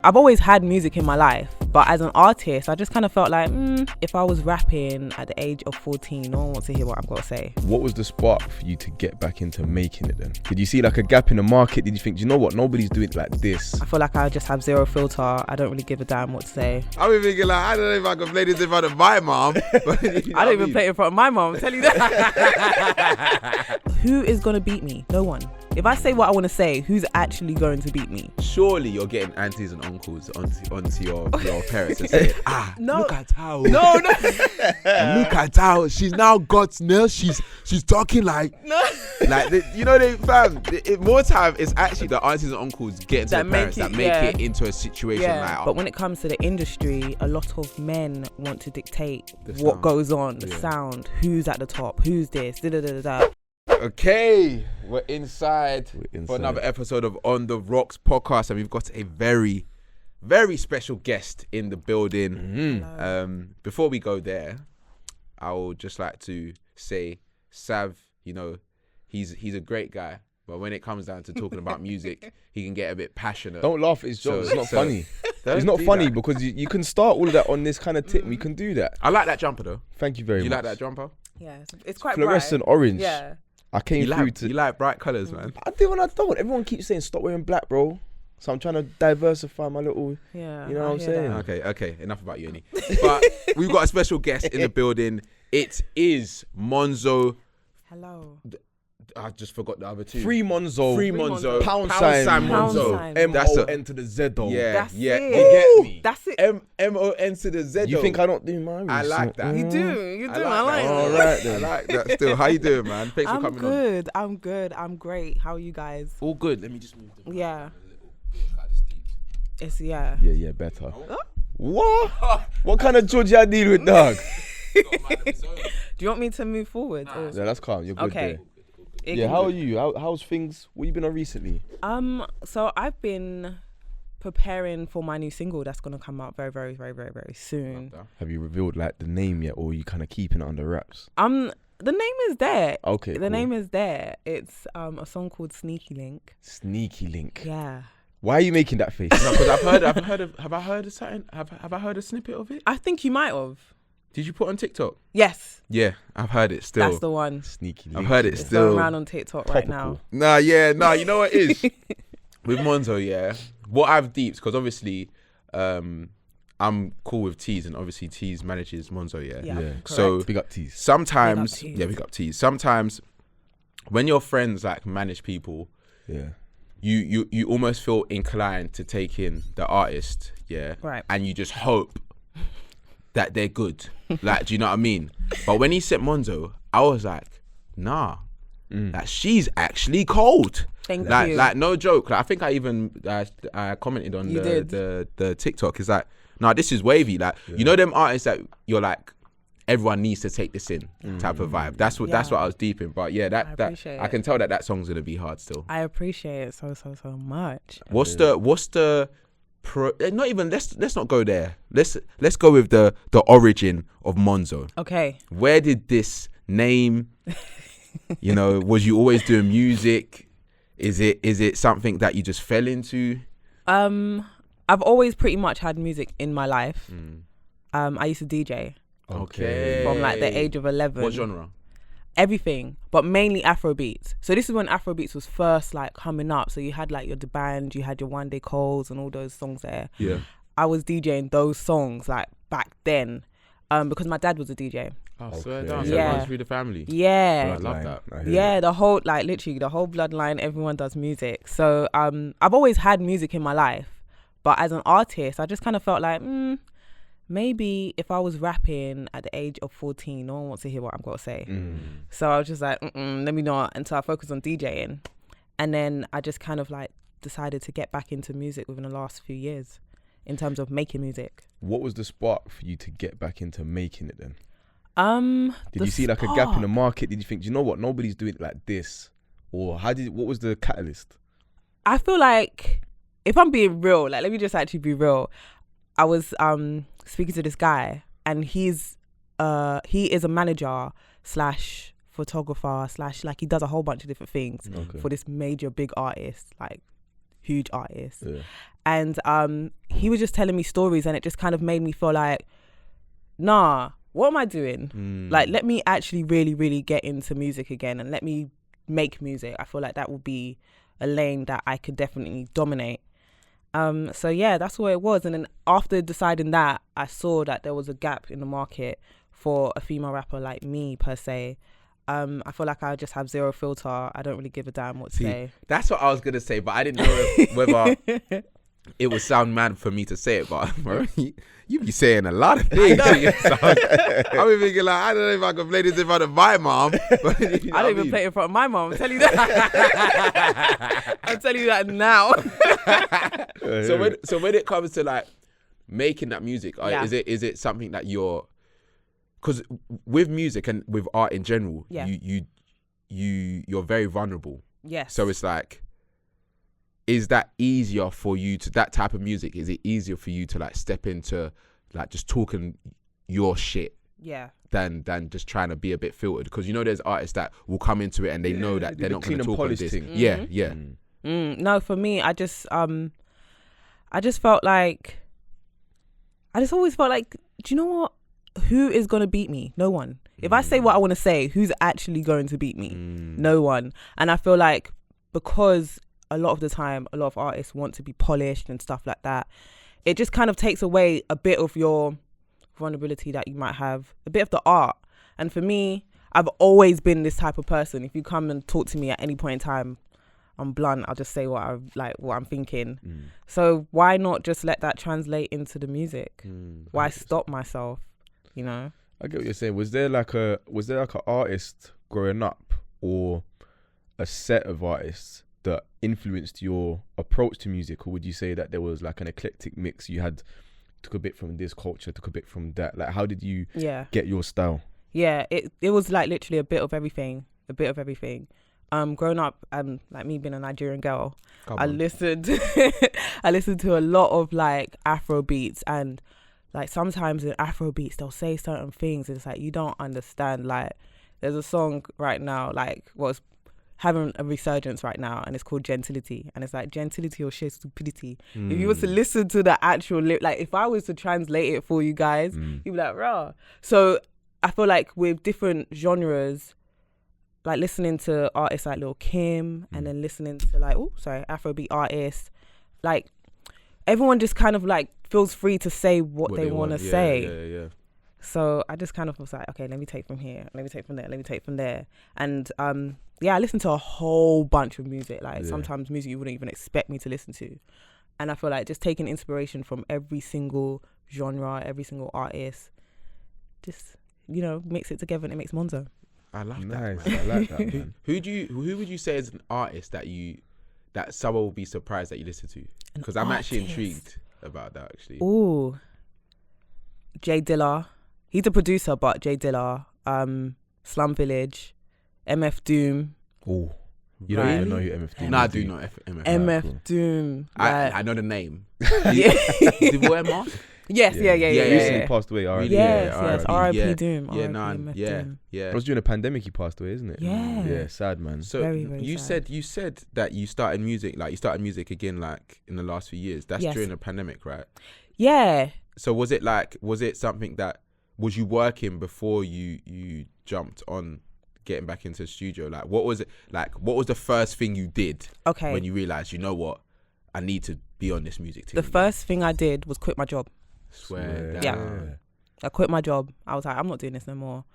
I've always had music in my life, but as an artist, I just kind of felt like, if I was rapping at the age of 14, no one wants to hear what I've got to say. What was the spark for you to get back into making it then? Did you see like a gap in the market? Did you think, do you know what, nobody's doing it like this? I feel like I just have zero filter. I don't really give a damn what to say. I've been thinking like, I don't know if I can play this in front of my mom. I don't even play it in front of my mom, I'm telling you that. Who is going to beat me? No one. If I say what I want to say, who's actually going to beat me? Surely you're getting aunties and uncles onto your parents and saying, No. look at how. No. Look at how she's now got nails. She's talking like, like they fam. More time, it's actually the aunties and uncles getting to the parents that make it into a situation like. But when it comes to the industry, a lot of men want to dictate The what sound. goes on, the sound, who's at the top, who's this, da-da-da-da-da. Okay, we're inside for another episode of On the Rocks podcast, and we've got a very, very special guest in the building. Before we go there, I would just like to say, Sav, he's a great guy, but when it comes down to talking about music, he can get a bit passionate. Don't laugh at his jokes, it's not funny. It's not do funny that. because you can start all of that on this kind of tip. We can do that. I like that jumper though. Thank you very You much. like that jumper? Yeah, it's quite Fluorescent bright. orange. Yeah. I came through to... You like bright colours, man. I do and I don't. Everyone keeps saying stop wearing black, bro. So I'm trying to diversify my little... Yeah. You know what I'm I hear saying? that. Okay, enough about uni. But we've got a special guest in the building. It is Monzo. Hello. I just forgot the other two. Free Monzo. Free Monzo. Pound sign Monzo. sign. M-O-N to the Z-O. Yeah, That's yeah. it. You get me? That's it. M-O-N to the Z. You think I don't do my research? I like that. You do. I like that. it. All right then. I like that still. How you doing, man? Thanks for coming on. I'm good. I'm great. How are you guys? All good. Let me just move the Yeah. It's Yeah, better. What? What kind of judge I deal with, dog? Do you want me to move forward? Or? Yeah, that's calm. You're good Okay. there. Yeah, how are you? How's things? What you been on recently? So I've been preparing for my new single that's gonna come out very, very, very, very, very soon. Have you revealed like the name yet, or are you kind of keeping it under wraps? The name is there. Okay, The name is there. It's a song called Sneaky Link. Sneaky Link. Yeah. Why are you making that face? No, because have I heard of something? Have I heard a snippet of it? I think you might have. Did you put it on TikTok? Yes. Yeah, I've heard it still. That's the one. Sneaky Link. I've heard it It's still. going around on TikTok right now. Nah, you know what it is? With Monzo, yeah. What I've deeped, because obviously I'm cool with Tees, and obviously Tees manages Monzo, yeah. Yeah. So Big up Tees. sometimes, Big up Tees. big up Tees. Sometimes when your friends like manage people, Yeah. you almost feel inclined to take in the artist, yeah. Right. And you just hope that they're good. Like, do you know what I mean? But when he said Monzo, I was like, nah. Like, she's actually cold. Thank you. Like no joke. Like, I think I even I commented on You did. the TikTok. It's like, nah, this is wavy. Like, you know them artists that you're like, everyone needs to take this in type of vibe. That's what I was deep in. But yeah, I that appreciate I can tell that song's gonna be hard still. I appreciate it so much. What's the not even let's not go there. Let's go with the origin of Monzo. Okay. Where did this name, was you always doing music? Is it something that you just fell into? I've always pretty much had music in my life. I used to DJ Okay. from like the age of 11. What genre? Everything, but mainly Afrobeats. So this is when Afrobeats was first like coming up. So you had like your The Band, you had your One Day Calls and all those songs there. Yeah. I was DJing those songs like back then because my dad was a DJ. Oh, swear Okay. down. So Yeah. it runs through the family. Yeah. I love that. I hear Yeah, the whole literally the whole bloodline, everyone does music. So I've always had music in my life, but as an artist, I just kind of felt like maybe if I was rapping at the age of 14, no one wants to hear what I've got to say. So I was just like, let me not, until I focused on DJing. And then I just kind of like decided to get back into music within the last few years in terms of making music. What was the spark for you to get back into making it then? Did The you see like a gap in the spark. market? Did you think, do you know what, nobody's doing it like this? Or what was the catalyst? I feel like, if I'm being real, like let me just actually be real. I was speaking to this guy, and he is a manager slash photographer slash like he does a whole bunch of different things for this major big artist, like huge artist. Yeah. And he was just telling me stories, and it just kind of made me feel like, nah, what am I doing? Like, let me actually really, really get into music again, and let me make music. I feel like that would be a lane that I could definitely dominate. So yeah, that's what it was. And then after deciding that, I saw that there was a gap in the market for a female rapper like me, per se. I feel like I just have zero filter. I don't really give a damn what to say. That's what I was gonna say, but I didn't know whether it would sound mad for me to say it. But bro, you be saying a lot of things. I've been thinking like, I don't know if I can play this in front of my mom. But, I don't even play it in front of my mom. I'll tell you that. I'll tell you that now. So when it comes to like making that music, is it something that you're, because with music and with art in general, you're very vulnerable. Yes. So it's like, is that easier for you to, that type of music, is it easier for you to like step into like just talking your shit? Yeah. Than just trying to be a bit filtered? Because you know there's artists that will come into it and they know that they're not going to talk on this. No, for me, I just felt like, I just always felt like, do you know what? Who is going to beat me? No one. If I say what I want to say, who's actually going to beat me? No one. And I feel like because a lot of the time, a lot of artists want to be polished and stuff like that, it just kind of takes away a bit of your vulnerability that you might have, a bit of the art. And for me, I've always been this type of person. If you come and talk to me at any point in time, I'm blunt. I'll just say what I'm thinking. So why not just let that translate into the music? Why stop myself? You know? I get what you're saying. Was there like an artist growing up, or a set of artists that influenced your approach to music, or would you say that there was like an eclectic mix? You took a bit from this culture, took a bit from that. Like, how did you get your style? Yeah, it was like literally a bit of everything. Growing up, and like me being a Nigerian girl, I listened to a lot of like Afro beats, and like sometimes in Afro beats they'll say certain things and it's like you don't understand. Like there's a song right now, like what's having a resurgence right now, and it's called Gentility, and it's like gentility or sheer stupidity. If you was to listen to the actual like if I was to translate it for you guys, you'd be like, rah. So I feel like with different genres, like listening to artists like Lil Kim, and then listening to like Afrobeat artists, like everyone just kind of like feels free to say what they want to say. Yeah. So I just kind of was like, okay, let me take from here, let me take from there, let me take from there. And I listen to a whole bunch of music, like sometimes music you wouldn't even expect me to listen to. And I feel like just taking inspiration from every single genre, every single artist, just, you know, mix it together and it makes Monzo. I like nice. that, man. I like that, man. Who would you say is an artist that someone will be surprised that you listen to? Because I'm actually intrigued about that, actually. Ooh, Jay Dilla. He's a producer, but Jay Dilla, Slum Village, MF Doom. Oh, you don't even know who MF Doom is? No, I do know MF. MF Doom. I know the name. Yeah. Did he wear a mask? Yes, yeah. Recently passed away. Yes, R.I.P. Doom. Yeah. It was during a pandemic he passed away, isn't it? Yeah. Yeah, sad, man. So very, very sad. you said that you started music again like in the last few years. That's during the pandemic, right? Yeah. So was it something that, was you working before you jumped on getting back into the studio? Like what was it like? What was the first thing you did when you realized, you know what, I need to be on this music team? The first thing I did was quit my job. Swear down. Yeah. I quit my job. I was like, I'm not doing this no more.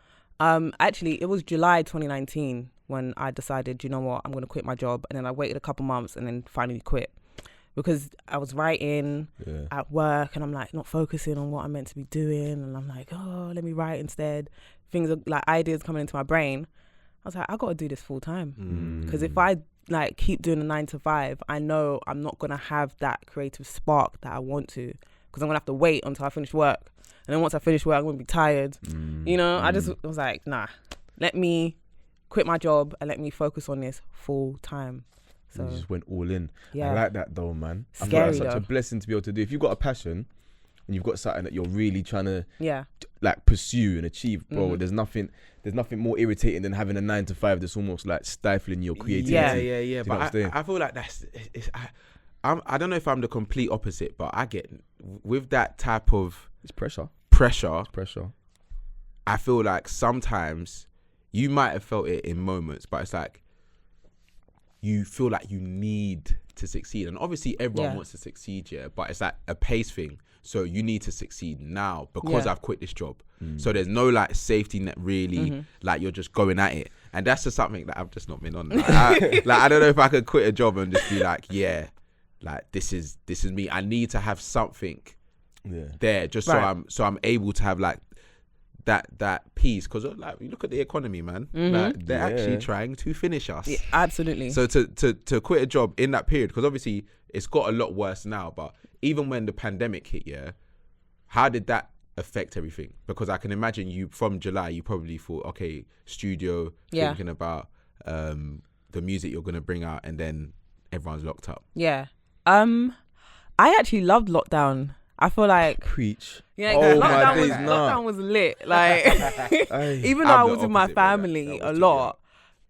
Actually, it was July 2019 when I decided, you know what, I'm going to quit my job. And then I waited a couple months and then finally quit, because I was writing at work and I'm like not focusing on what I'm meant to be doing. And I'm like, oh, let me write instead. Things are like ideas coming into my brain. I was like, I got to do this full time. Because if I like keep doing a 9 to 5, I know I'm not going to have that creative spark that I want to, because I'm going to have to wait until I finish work. And then once I finish work, I'm going to be tired. You know, I just was like, nah, let me quit my job and let me focus on this full time. So you just went all in. Yeah. I like that though, man. Scary, I feel like that's such a blessing to be able to do. If you've got a passion and you've got something that you're really trying to like pursue and achieve, bro, there's nothing more irritating than having a 9 to 5 that's almost like stifling your creativity. Yeah. But I feel like I don't know if I'm the complete opposite, but I get with that type of It's pressure. Pressure. I feel like sometimes you might have felt it in moments, but it's like you feel like you need to succeed, and obviously everyone wants to succeed, but it's like a pace thing. So you need to succeed now because I've quit this job. So there's no like safety net really. Like you're just going at it, and that's just something that I've just not been on. Like, I don't know if I could quit a job and just be like, like this is me. I need to have something there just so I'm able to have like that peace, because like you look at the economy, man. Like, they're actually trying to finish us. Yeah, absolutely. So to quit a job in that period, because obviously it's got a lot worse now, but even when the pandemic hit, how did that affect everything? Because I can imagine you from July, you probably thought, okay, studio, thinking about the music you're gonna bring out, and then everyone's locked up. Yeah. I actually loved lockdown. I feel like Preach. lockdown was lit. Like even though I was with my family a lot,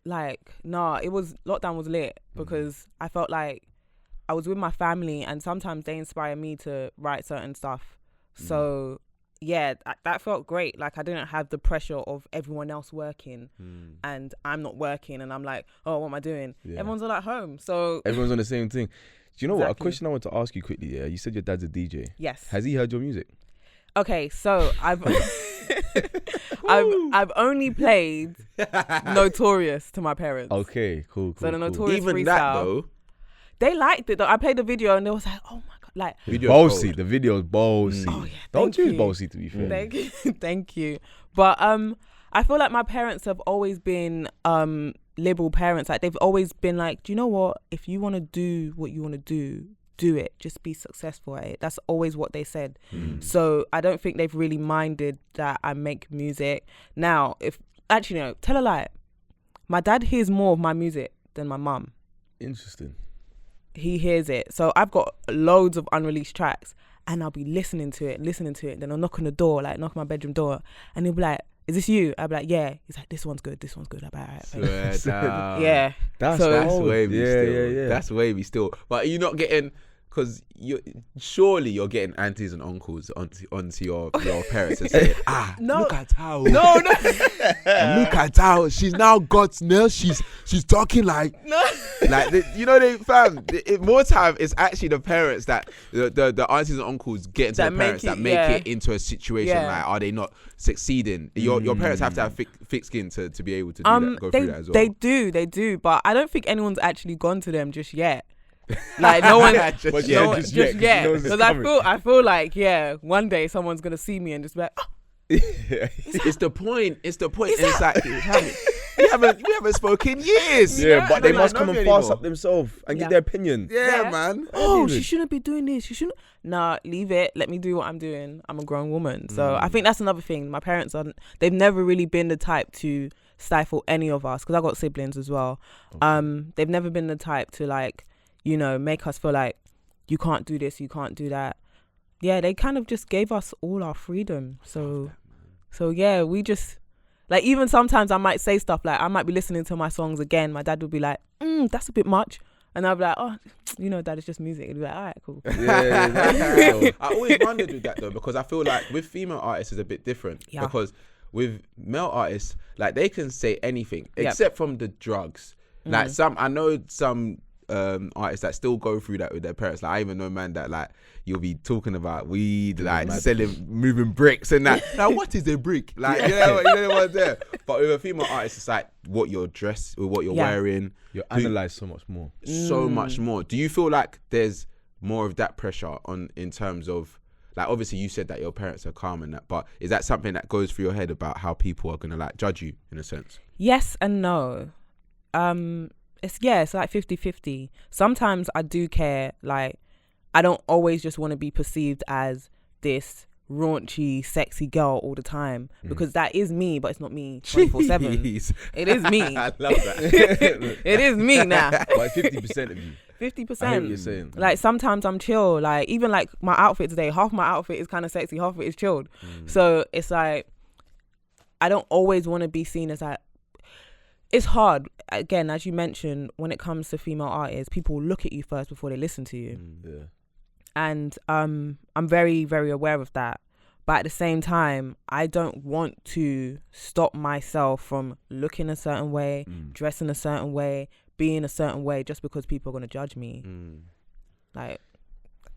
lockdown was lit because I felt like I was with my family, and sometimes they inspire me to write certain stuff. So that felt great. Like I didn't have the pressure of everyone else working and I'm not working, and I'm like, oh, what am I doing? Everyone's all at home, so everyone's on the same thing. Do you know what? A question I want to ask you quickly. You said your dad's a DJ. Yes. Has he heard your music? Okay, so I've only played Notorious to my parents. Okay, cool. So the Notorious even freestyle, that though, they liked it though. I played the video and they was like, oh my god, like Bossy. The video is bossy. Oh yeah, Don't choose bossy, to be fair. Thank you. But I feel like my parents have always been liberal parents. Like they've always been like, do you know what? If you want to do what you want to do it. Just be successful at it. That's always what they said. So I don't think they've really minded that I make music. Now, tell a lie. My dad hears more of my music than my mum. Interesting. He hears it. So I've got loads of unreleased tracks, and I'll be listening to it. Then I'll knock on the door, like knock on my bedroom door, and he'll be like, is this you? I'll be like, yeah. He's like, this one's good. I'll be like, all right. Swear down. Yeah. That's wavy still. Yeah. That's wavy still. But you're not getting, because surely you're getting aunties and uncles onto your parents and saying, look at how. No. Look at how she's now got nails. She's talking like. No. Like, more time it's actually the parents that, the aunties and uncles get into the parents that make it into a situation like, are they not succeeding? Your parents have to have thick skin to be able to do that, go through that as well. They do, but I don't think anyone's actually gone to them just yet. Like no one just yet, because I feel like one day someone's gonna see me and just be like, oh. It's the point. It's like we haven't spoken years. But they must come and fast up themselves and get their opinion. Man. Oh, she shouldn't be doing this. She shouldn't. Nah, leave it. Let me do what I'm doing. I'm a grown woman. So I think that's another thing. My parents they've never really been the type to stifle any of us, because I got siblings as well. Okay. They've never been the type to like, make us feel like you can't do this, you can't do that. Yeah, they kind of just gave us all our freedom. So we just, like, even sometimes I might say stuff like, I might be listening to my songs again. My dad would be like, that's a bit much. And I'd be like, oh, Dad, it's just music. He'd be like, all right, cool. I always wondered with that though, because I feel like with female artists it's a bit different. Yeah. Because with male artists, like, they can say anything except from the drugs. Like I know some artists that still go through that with their parents. Like, I even know, man, that like you'll be talking about weed, like moving bricks and that. Now, what is a brick? Like, you know what's there. But with a female artist, it's like what you're dressed or what you're wearing. You're analysed so much more. So much more. Do you feel like there's more of that pressure in terms of, like, obviously you said that your parents are calm and that, but is that something that goes through your head about how people are gonna like judge you in a sense? Yes and no. It's like 50-50. Sometimes I do care. Like, I don't always just want to be perceived as this raunchy, sexy girl all the time, because that is me, but it's not me 24/7. It is me. I love that. It is me now. But 50% of you. 50%. I hear what you're saying. Like, sometimes I'm chill. Like, even like my outfit today, half my outfit is kind of sexy, half of it is chilled. So it's like, I don't always want to be seen as like, it's hard. again, as you mentioned, when it comes to female artists, people look at you first before they listen to you. Yeah. And I'm very, very aware of that. But at the same time, I don't want to stop myself from looking a certain way, dressing a certain way, being a certain way, just because people are going to judge me. Like,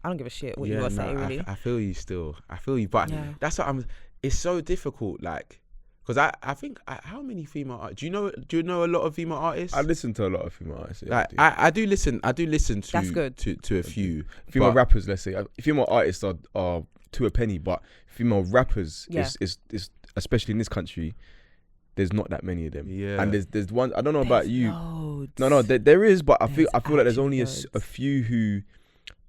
I don't give a shit what you got to say, really. I feel you still. I feel you. But that's what it's so difficult, like, because I think, how many female artists, do you know a lot of female artists? I listen to a lot of female artists. Yeah, like, I do listen to, that's good. to a few. Female rappers, let's say. Female artists are to a penny, but female rappers is especially in this country, there's not that many of them. Yeah. And there's one, I don't know about you. Loads. No, there is, but I feel like there's only a few who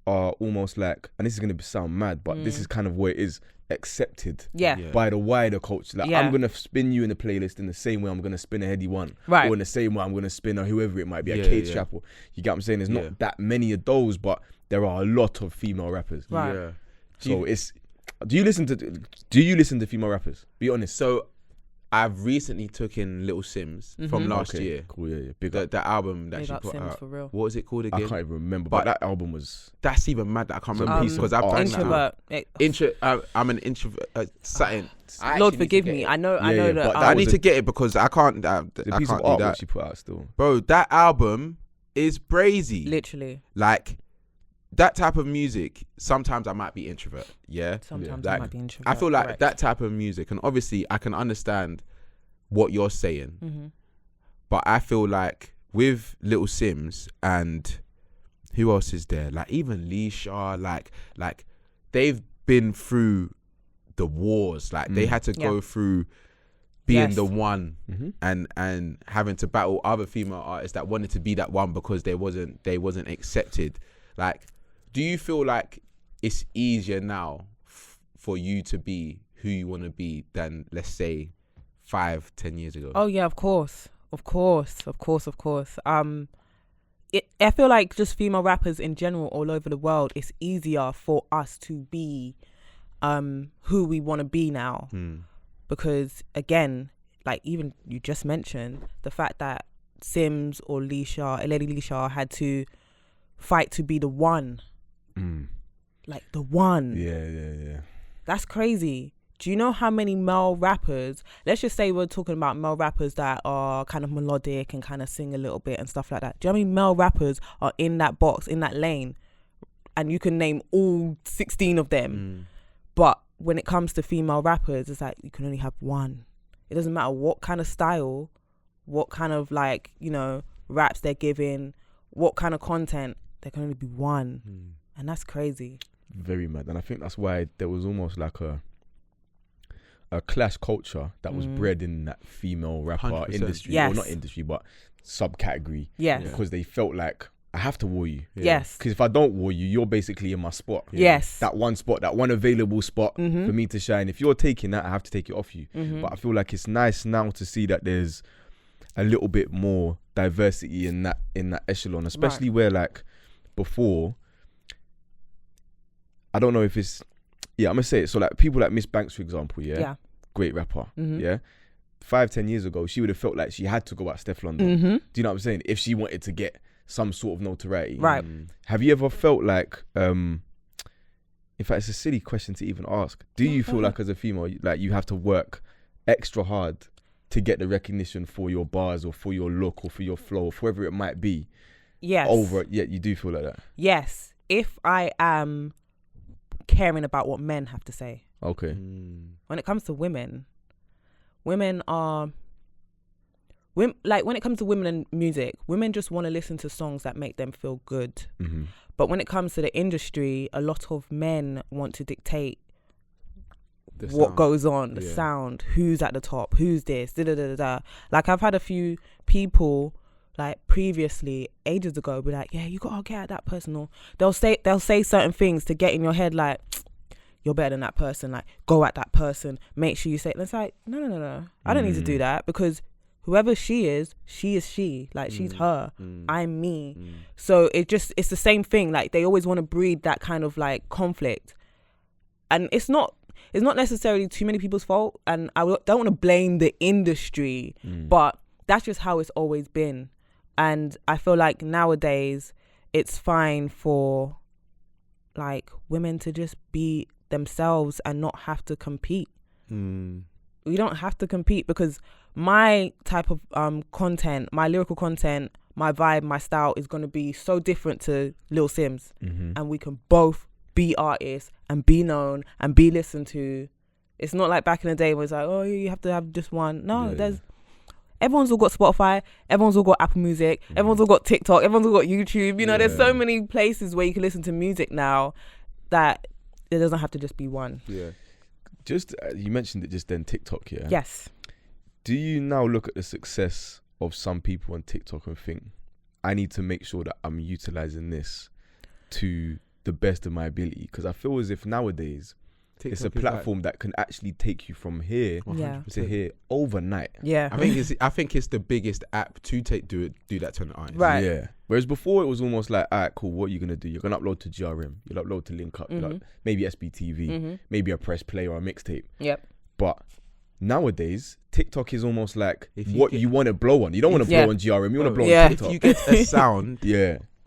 are almost like, and this is going to sound mad, but this is kind of where it is accepted by the wider culture. Like, I'm going to spin you in the playlist in the same way I'm going to spin a Heady One. Right. Or in the same way I'm going to spin a whoever it might be, a Kate Chapel. You get what I'm saying? There's not that many of those, but there are a lot of female rappers. Right. Yeah. So do you listen to female rappers? Be honest. So I've recently took in Little Sims from last year. Cool, yeah. Big up. The album that Big she up put Sims out. for real. What was it called again? I can't even remember, but that album was... That's even mad that I can't remember because I've done Introvert. I'm an introvert. Something. Lord forgive me. I know that. I need to get it because I can't. The piece of art she put out still. Bro, that album is brazy. Literally. Like, that type of music, sometimes I might be introvert, Sometimes like, I might be introvert. I feel like that type of music, and obviously I can understand what you're saying, but I feel like with Little Sims and who else is there? Like, even Leisha, like they've been through the wars. Like, they had to go through being the one and having to battle other female artists that wanted to be that one because they wasn't accepted. Like, do you feel like it's easier now for you to be who you want to be than, let's say, 5-10 years ago? Oh yeah, of course. I feel like just female rappers in general all over the world, it's easier for us to be who we want to be now, because again, like even you just mentioned the fact that Sims or Lady Leisha had to fight to be the one. Like the one. Yeah. That's crazy. Do you know how many male rappers, let's just say we're talking about male rappers that are kind of melodic and kind of sing a little bit and stuff like that. Do you know how many male rappers are in that box, in that lane? And you can name all 16 of them. But when it comes to female rappers, it's like you can only have one. It doesn't matter what kind of style, what kind of like, raps they're giving, what kind of content, there can only be one. And that's crazy. Very mad. And I think that's why there was almost like a clash culture that was bred in that female rapper 100%. industry. Yes. Well, not industry, but subcategory. Yes. Because they felt like, I have to war you. Yes. Because if I don't war you, you're basically in my spot. Yes. That one spot, that one available spot for me to shine. If you're taking that, I have to take it off you. But I feel like it's nice now to see that there's a little bit more diversity in that echelon, especially where like before, I don't know if it's, I'm gonna say it. So like people like Miss Banks, for example, great rapper, 5-10 years ago, she would have felt like she had to go out Steph London. Do you know what I'm saying? If she wanted to get some sort of notoriety. Right. Have you ever felt like, in fact, it's a silly question to even ask. Do you feel like as a female, like you have to work extra hard to get the recognition for your bars or for your look or for your flow or for whatever it might be? Yes. You do feel like that? Yes. If I am caring about what men have to say. Okay. When it comes to women are... like when it comes to women and music, women just want to listen to songs that make them feel good. But when it comes to the industry, a lot of men want to dictate what goes on, the sound, who's at the top, who's this, da-da-da-da-da. Like I've had a few people like previously, ages ago, be like, yeah, you gotta get at that person, or they'll say certain things to get in your head like, you're better than that person, like go at that person, make sure you say it. And it's like, no, I don't need to do that, because whoever she is she, like she's her, I'm me. So it's the same thing. Like they always want to breed that kind of like conflict, and it's not necessarily too many people's fault, and I don't want to blame the industry, but that's just how it's always been. And I feel like nowadays it's fine for like women to just be themselves and not have to compete. We don't have to compete, because my type of content, my lyrical content, my vibe, my style is going to be so different to Lil Sim's, and we can both be artists and be known and be listened to. It's not like back in the day where it's like, oh, you have to have just one. No, everyone's all got Spotify, everyone's all got Apple Music, everyone's all got TikTok, everyone's all got YouTube. You know, there's so many places where you can listen to music now that it doesn't have to just be one. Yeah. Just you mentioned it just then, TikTok. Yeah. Yes. Do you now look at the success of some people on TikTok and think, I need to make sure that I'm utilizing this to the best of my ability? Because I feel as if nowadays TikTok it's a platform that can actually take you from here to here overnight. Yeah. I think it's the biggest app to do that to an artist. Right. Yeah. Whereas before it was almost like, all right, cool, what are you gonna do? You're gonna upload to GRM, you'll upload to Link Up, maybe SBTV, maybe a press play or a mixtape. Yep. But nowadays TikTok is almost like you want to blow on. You don't want to blow on GRM, you want to blow on TikTok. If you get a sound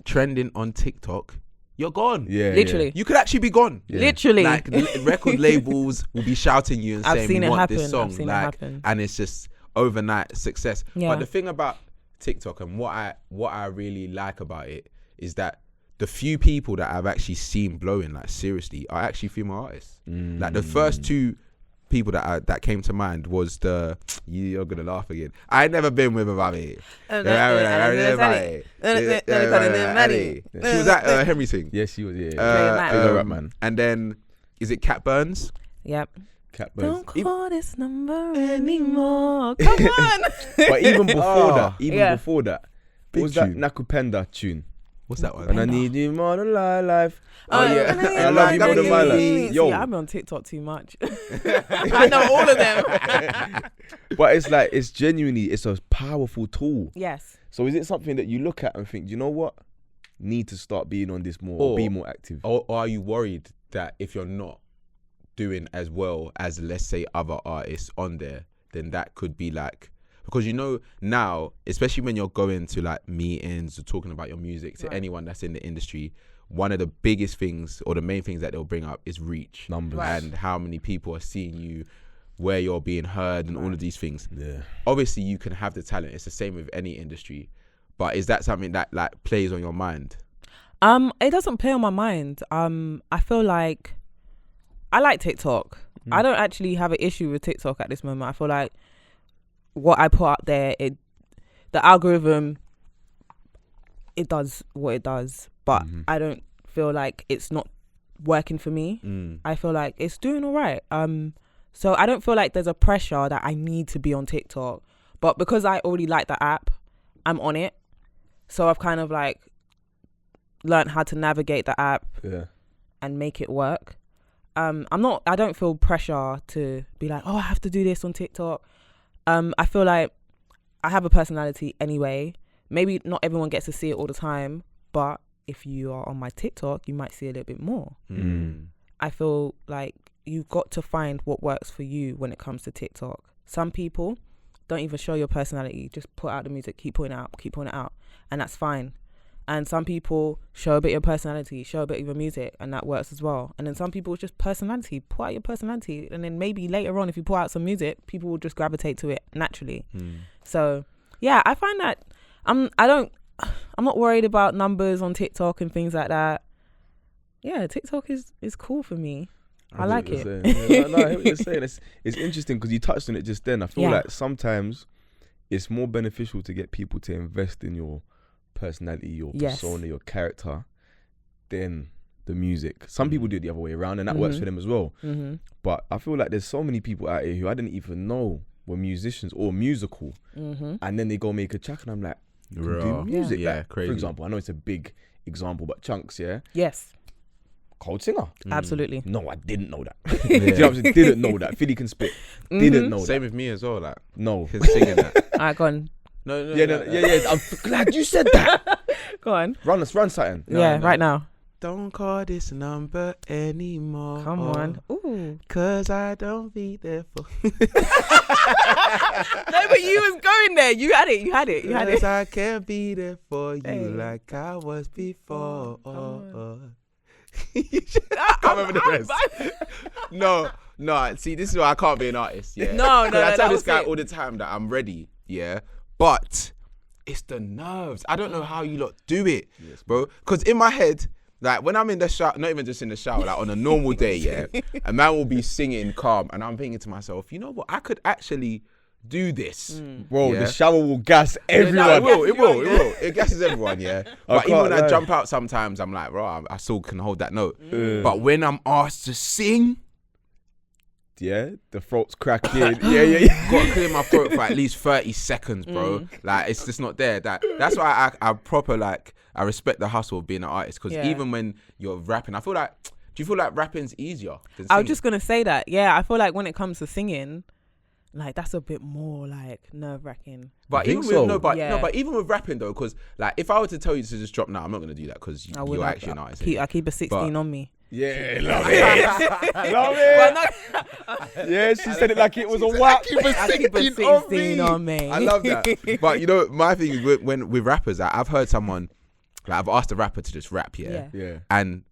trending on TikTok, you're gone. Yeah, literally. You could actually be gone. Yeah. Literally. Like record labels will be shouting you and saying, we want this song. I've seen it happen. And it's just overnight success. Yeah. But the thing about TikTok and what I really like about it is that the few people that I've actually seen blowing, like seriously, are actually female artists. Like the first two people that came to mind was you're gonna laugh again. I ain't never been with a baby. She was at Henry Sing. Yes, she was. Rap man. And then is it Cat Burns? Yep. Cat Burns. Don't call this number anymore. Come on. But even before that, what was that tune. Nakupenda tune? What's that one? And I need you more than life. Oh yeah. I love you more than my life. Yo, I'm on TikTok too much. I know all of them. But it's like, it's genuinely, it's a powerful tool. Yes. So is it something that you look at and think, you know what? Need to start being on this more, or be more active? Or are you worried that if you're not doing as well as, let's say, other artists on there, then that could be like, because you know now, especially when you're going to like meetings or talking about your music to anyone that's in the industry, one of the biggest things or the main things that they'll bring up is reach, numbers, and how many people are seeing you, where you're being heard, and all of these things. Yeah. Obviously, you can have the talent. It's the same with any industry, but is that something that like plays on your mind? It doesn't play on my mind. I feel like I like TikTok. I don't actually have an issue with TikTok at this moment. I feel like what I put up there, the algorithm, it does what it does, but I don't feel like it's not working for me. I feel like it's doing all right. So I don't feel like there's a pressure that I need to be on TikTok, but because I already like the app, I'm on it. So I've kind of like learned how to navigate the app and make it work. I don't feel pressure to be like, oh, I have to do this on TikTok. I feel like I have a personality anyway. Maybe not everyone gets to see it all the time, but if you are on my TikTok, you might see a little bit more. I feel like you've got to find what works for you when it comes to TikTok. Some people don't even show your personality, just put out the music, keep putting it out, and that's fine. And some people show a bit of your personality, show a bit of your music, and that works as well. And then some people, it's just personality, put out your personality, and then maybe later on, if you put out some music, people will just gravitate to it naturally. So yeah, I find that I'm not worried about numbers on TikTok and things like that. Yeah, TikTok is cool for me. I like it. I hear what you're saying. It's interesting because you touched on it just then. I feel like sometimes it's more beneficial to get people to invest in your personality, your persona, your character, than the music. Some people do it the other way around, and that works for them as well. But I feel like there's so many people out here who I didn't even know were musicians or musical, and then they go make a track, and I'm like, you can do music. Yeah, like, crazy. For example, I know it's a big example, but Chunks, yes, cold singer. Absolutely. No, I didn't know that. Do you know what I'm saying? Didn't know that. Philly can spit. Didn't know that. Same with me as well. Like, no, singing that. Alright, go on. No. Yeah. I'm glad you said that. Go on. Run something. Right now. don't call this number anymore. Come on. Ooh. Cause I don't be there for. No, but you was going there. You had it. Cause I can't be there for you Hey. like I was before. I can't remember the rest. No. See, this is why I can't be an artist. Yeah. No. I tell that this was guy it. all the time that I'm ready. Yeah, but it's the nerves. I don't know how you lot do it, bro. Because in my head, like when I'm in the shower, not even just in the shower, like on a normal day, yeah, a man will be singing calm, and I'm thinking to myself, you know what? I could actually do this, Bro, yeah? the shower will gas everyone. No, it will. It gasses everyone, yeah. But even when I lie. jump out, sometimes I'm like, bro, I still can hold that note. But when I'm asked to sing, Yeah, the throat's cracking. yeah. got to clear my throat for at least 30 seconds, bro. Like, it's just not there. That's why I proper, like, I respect the hustle of being an artist. Because even when you're rapping, I feel like, do you feel like rapping's easier than singing? I was just going to say that. Yeah, I feel like when it comes to singing, like, that's a bit more, like, nerve-wracking. But think even with, so? but even with rapping, though, because, like, if I were to tell you to just drop now, I'm not going to do that because you're actually an artist. I keep a 16 on me. Yeah, love it. Love it. Yeah, she said it like it was a whack. I keep a 16 on me. I love that. But you know, my thing is when with rappers, I've heard someone, like I've asked a rapper to just rap, yeah. And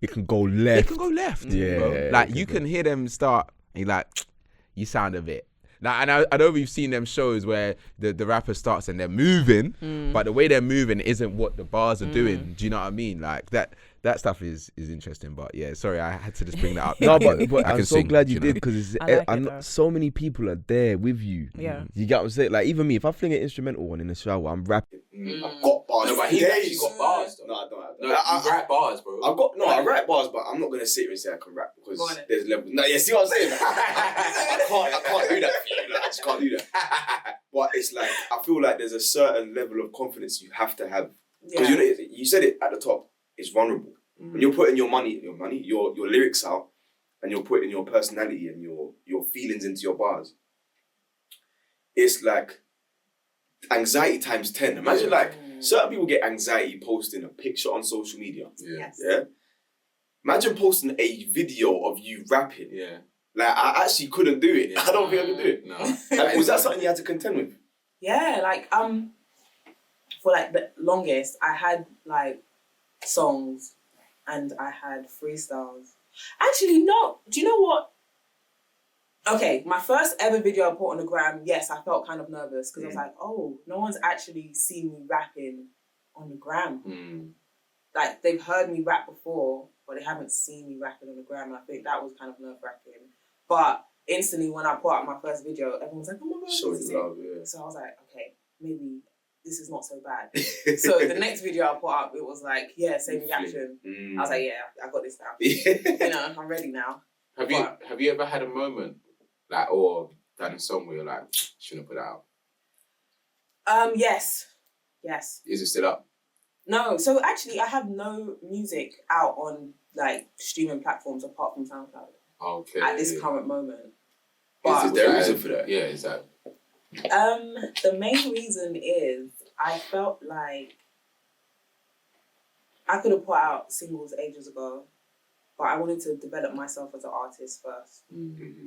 it can go left. it can go left. Yeah, bro. Like you can hear them start, and you're like, you sound a bit. Now, and I know we've seen them shows where the rapper starts and they're moving, but the way they're moving isn't what the bars are doing. Do you know what I mean? Like that stuff is interesting. But yeah, sorry, I had to just bring that up. No, but I I'm can so sing, glad you you did know? because though. so many people are there with you. Yeah. You get what I'm saying? Like even me, if I fling an instrumental one in the shower, I'm rapping. I've got bars. No, but he's actually got bars, though. No, I don't. No, you write bars, bro. I write bars, but I'm not gonna sit here and say I can rap because there's levels. No, yeah, see what I'm saying? I can't do that for you. Like, I just can't do that. But it's like I feel like there's a certain level of confidence you have to have because you said it at the top. It's vulnerable when you're putting your lyrics out, and you're putting your personality and your feelings into your bars. It's like anxiety times 10. Imagine like certain people get anxiety posting a picture on social media. Yeah. Imagine posting a video of you rapping. Yeah. Like I actually couldn't do it. I don't think I could do it. No. Was that something you had to contend with? Yeah, like for like the longest, I had like songs and I had freestyles. Actually, no. Do you know what? Okay, my first ever video I put on the gram, yes, I felt kind of nervous because I was like, oh, no one's actually seen me rapping on the gram. Like, they've heard me rap before, but they haven't seen me rapping on the gram, and I think that was kind of nerve-wracking. But instantly, when I put out my first video, everyone was like, oh my God, Show this is love, it. So I was like, okay, maybe this is not so bad. So the next video I put up, it was like, yeah, same reaction. I was like, yeah, I got this now. You know, I'm ready now. Have you ever had a moment, like, or done a song where you're like, shouldn't put it out? Yes. Is it still up? No, so actually I have no music out on like streaming platforms apart from SoundCloud. Okay. At this current moment. Is there a reason for that? Yeah, is that? The main reason is I felt like I could have put out singles ages ago, but I wanted to develop myself as an artist first.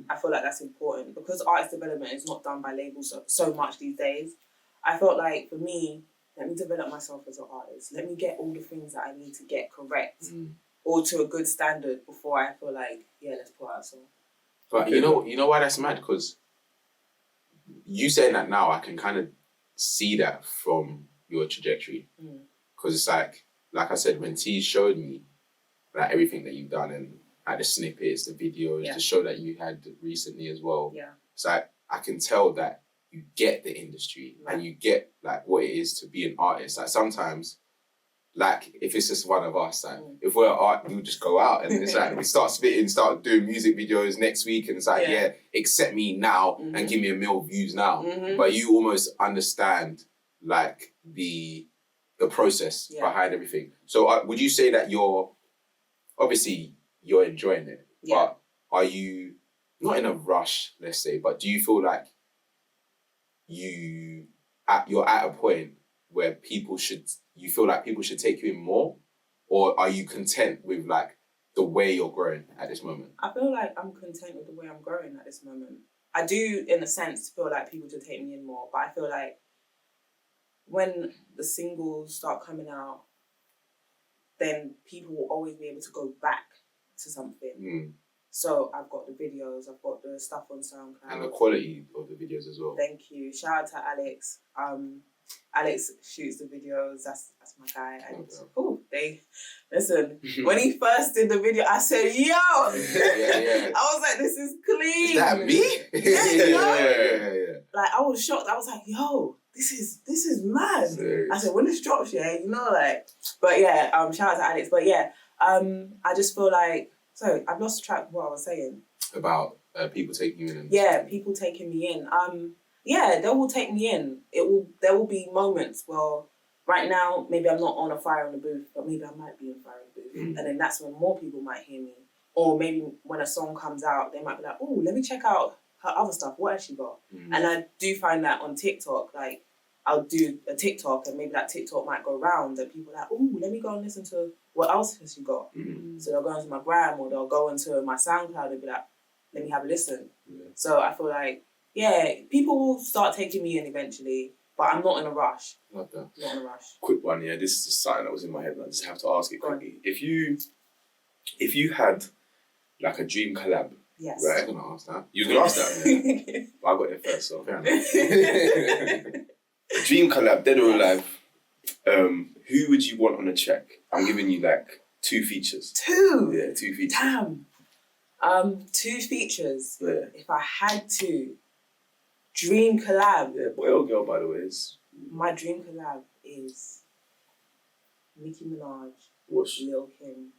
I feel like that's important because artist development is not done by labels so much these days. I felt like for me, let me develop myself as an artist. Let me get all the things that I need to get correct or to a good standard before I feel like, yeah, let's put out a song. But you know why that's mad? Because you saying that now, I can kind of see that from your trajectory. Because it's like I said, when T showed me like everything that you've done and like the snippets, the videos, the show that you had recently as well. Yeah. It's like I can tell that you get the industry and you get like what it is to be an artist. Like sometimes, like if it's just one of us, like if we're art, we'll just go out and it's like we start spitting, start doing music videos next week, and it's like accept me now and give me 1 million views now. But you almost understand like the process behind everything. So would you say that you're enjoying it, but are you not in a rush, let's say, but do you feel like you're at a point where people should take you in more, or are you content with like the way you're growing at this moment? I feel like I'm content with the way I'm growing at this moment. I do, in a sense, feel like people should take me in more, but I feel like when the singles start coming out, then people will always be able to go back to something. So I've got the videos, I've got the stuff on SoundCloud. And the quality of the videos as well. Thank you. Shout out to Alex. Alex shoots the videos. That's my guy. And listen. When he first did the video, I said, "Yo!" I was like, "This is clean." Is that me? Yeah. Like I was shocked. I was like, "Yo, this is mad." Serious. I said, "When this drops, But yeah, shout out to Alex. But yeah, I just feel like. So I've lost track of what I was saying. About people taking you in. Yeah, people taking me in. Yeah, they will take me in. There will be moments where right now maybe I'm not on a fire in the booth, but maybe I might be on fire in the booth, and then that's when more people might hear me. Or maybe when a song comes out, they might be like, "Oh, let me check out her other stuff. What has she got?" And I do find that on TikTok, like I'll do a TikTok, and maybe that TikTok might go round, and people are like, "Oh, let me go and listen to what else has she got." So they'll go into my gram or they'll go into my SoundCloud and be like, "Let me have a listen." So I feel like, yeah, people will start taking me in eventually, but I'm not in a rush. Love that. Not in a rush. Quick one, yeah. This is just something that was in my head, and I just have to ask it quickly. If you had like a dream collab, Yes. Right, I'm gonna ask that. you was gonna ask that. Yeah. Well, I got there first, so fair enough. Dream collab, dead or alive. Who would you want on a track? I'm giving you like 2 features. 2? Yeah, 2 features. Damn. 2 features. Yeah. If I had to, dream collab. Yeah, boy or girl, by the way. Is My dream collab is Nicki Minaj, Whoosh. Lil Kim,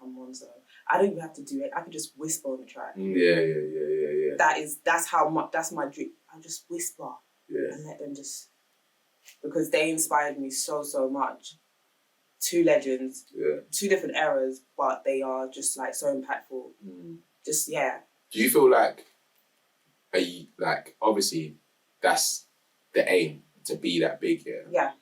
and Monzo. I don't even have to do it. I could just whisper on the track. Yeah. That's my dream. I'll just whisper Yeah. and let them just, because they inspired me so much. 2 legends, 2 different eras, but they are just like so impactful. Just Do you feel like, obviously that's the aim, to be that big, Yeah.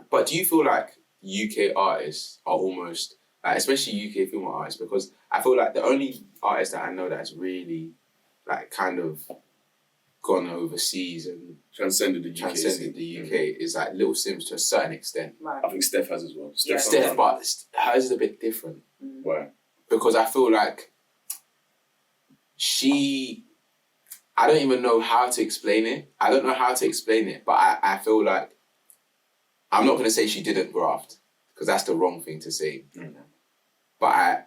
But do you feel like UK artists are almost, especially UK film artists, because I feel like the only artist that I know that's really like kind of gone overseas and Transcended the UK. is like Little Sims to a certain extent. Right. I think Steph has as well. Steph, but hers is a bit different. Why? Because I feel like I don't even know how to explain it. I don't know how to explain it, but I feel like, I'm not going to say she didn't graft, because that's the wrong thing to say. But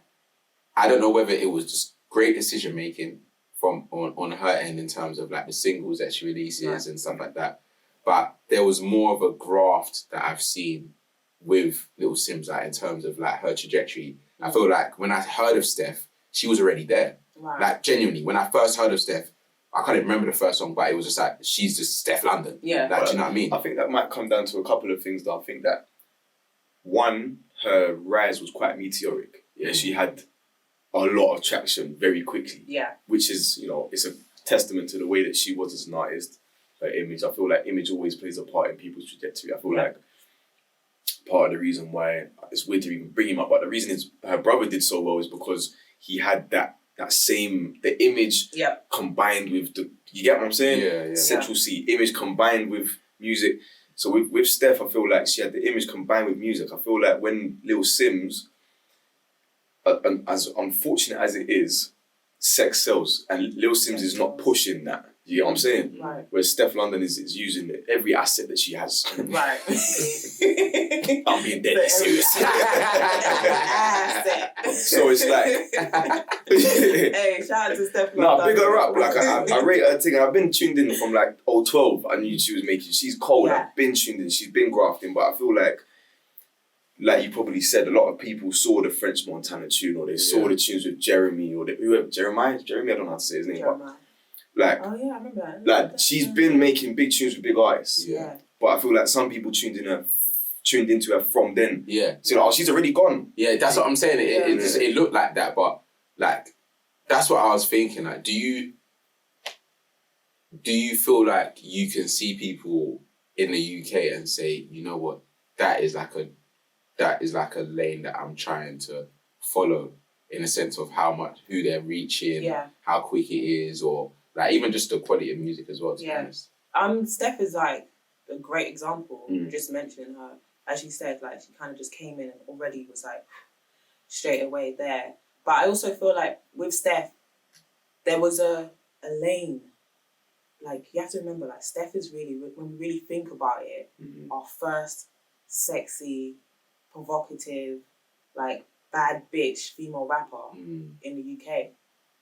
I don't know whether it was just great decision making from on her end in terms of like the singles that she releases and stuff like that. But there was more of a graft that I've seen with Little Sims, like in terms of like her trajectory. I feel like when I heard of Steph, she was already there. Right. Like genuinely, when I first heard of Steph, I can't even remember the first song, but it was just like, she's just Steph London. Yeah. Like, do you know what I mean? I think that might come down to a couple of things though. I think that, one, her rise was quite meteoric. Yeah, she had a lot of traction very quickly. Yeah. Which is, it's a testament to the way that she was as an artist. Her image. I feel like image always plays a part in people's trajectory. I feel like part of the reason why it's weird to even bring him up, but the reason is her brother did so well is because he had the image combined with you get what I'm saying? Yeah. Central C, image combined with music. So with Steph, I feel like she had the image combined with music. I feel like when Lil Sims, as unfortunate as it is, sex sells, and Lil Sims is not pushing that. You get what I'm saying? Right. Whereas Steph London is using every asset that she has. Right. I'm being deadly serious. So it's like... Hey, shout out to Steph London. No, big her up. Like, I rate her thing. I've been tuned in from like 2012. I knew she was making... She's cold. Yeah. I've been tuned in. She's been grafting. But I feel like you probably said, a lot of people saw the French Montana tune, or they saw the tunes with Jeremy, or whoever. Jeremiah? Jeremy? I don't know how to say his name. Jeremiah. Like, oh yeah, I remember that. Like, she's been making big tunes with big artists. Yeah. But I feel like some people tuned into her from then. Yeah. So she's already gone. Yeah, that's what I'm saying. It looked like that, but like, that's what I was thinking. Like, do you feel like you can see people in the UK and say, you know what, that is like that is like a lane that I'm trying to follow in a sense of who they're reaching, how quick it is, or like even just the quality of music as well, to be honest. Steph is like a great example, just mentioning her. As she said, like she kind of just came in and already was like straight away there. But I also feel like with Steph, there was a lane. Like you have to remember, like Steph is really, when we really think about it, our first sexy, provocative, like bad bitch female rapper in the UK.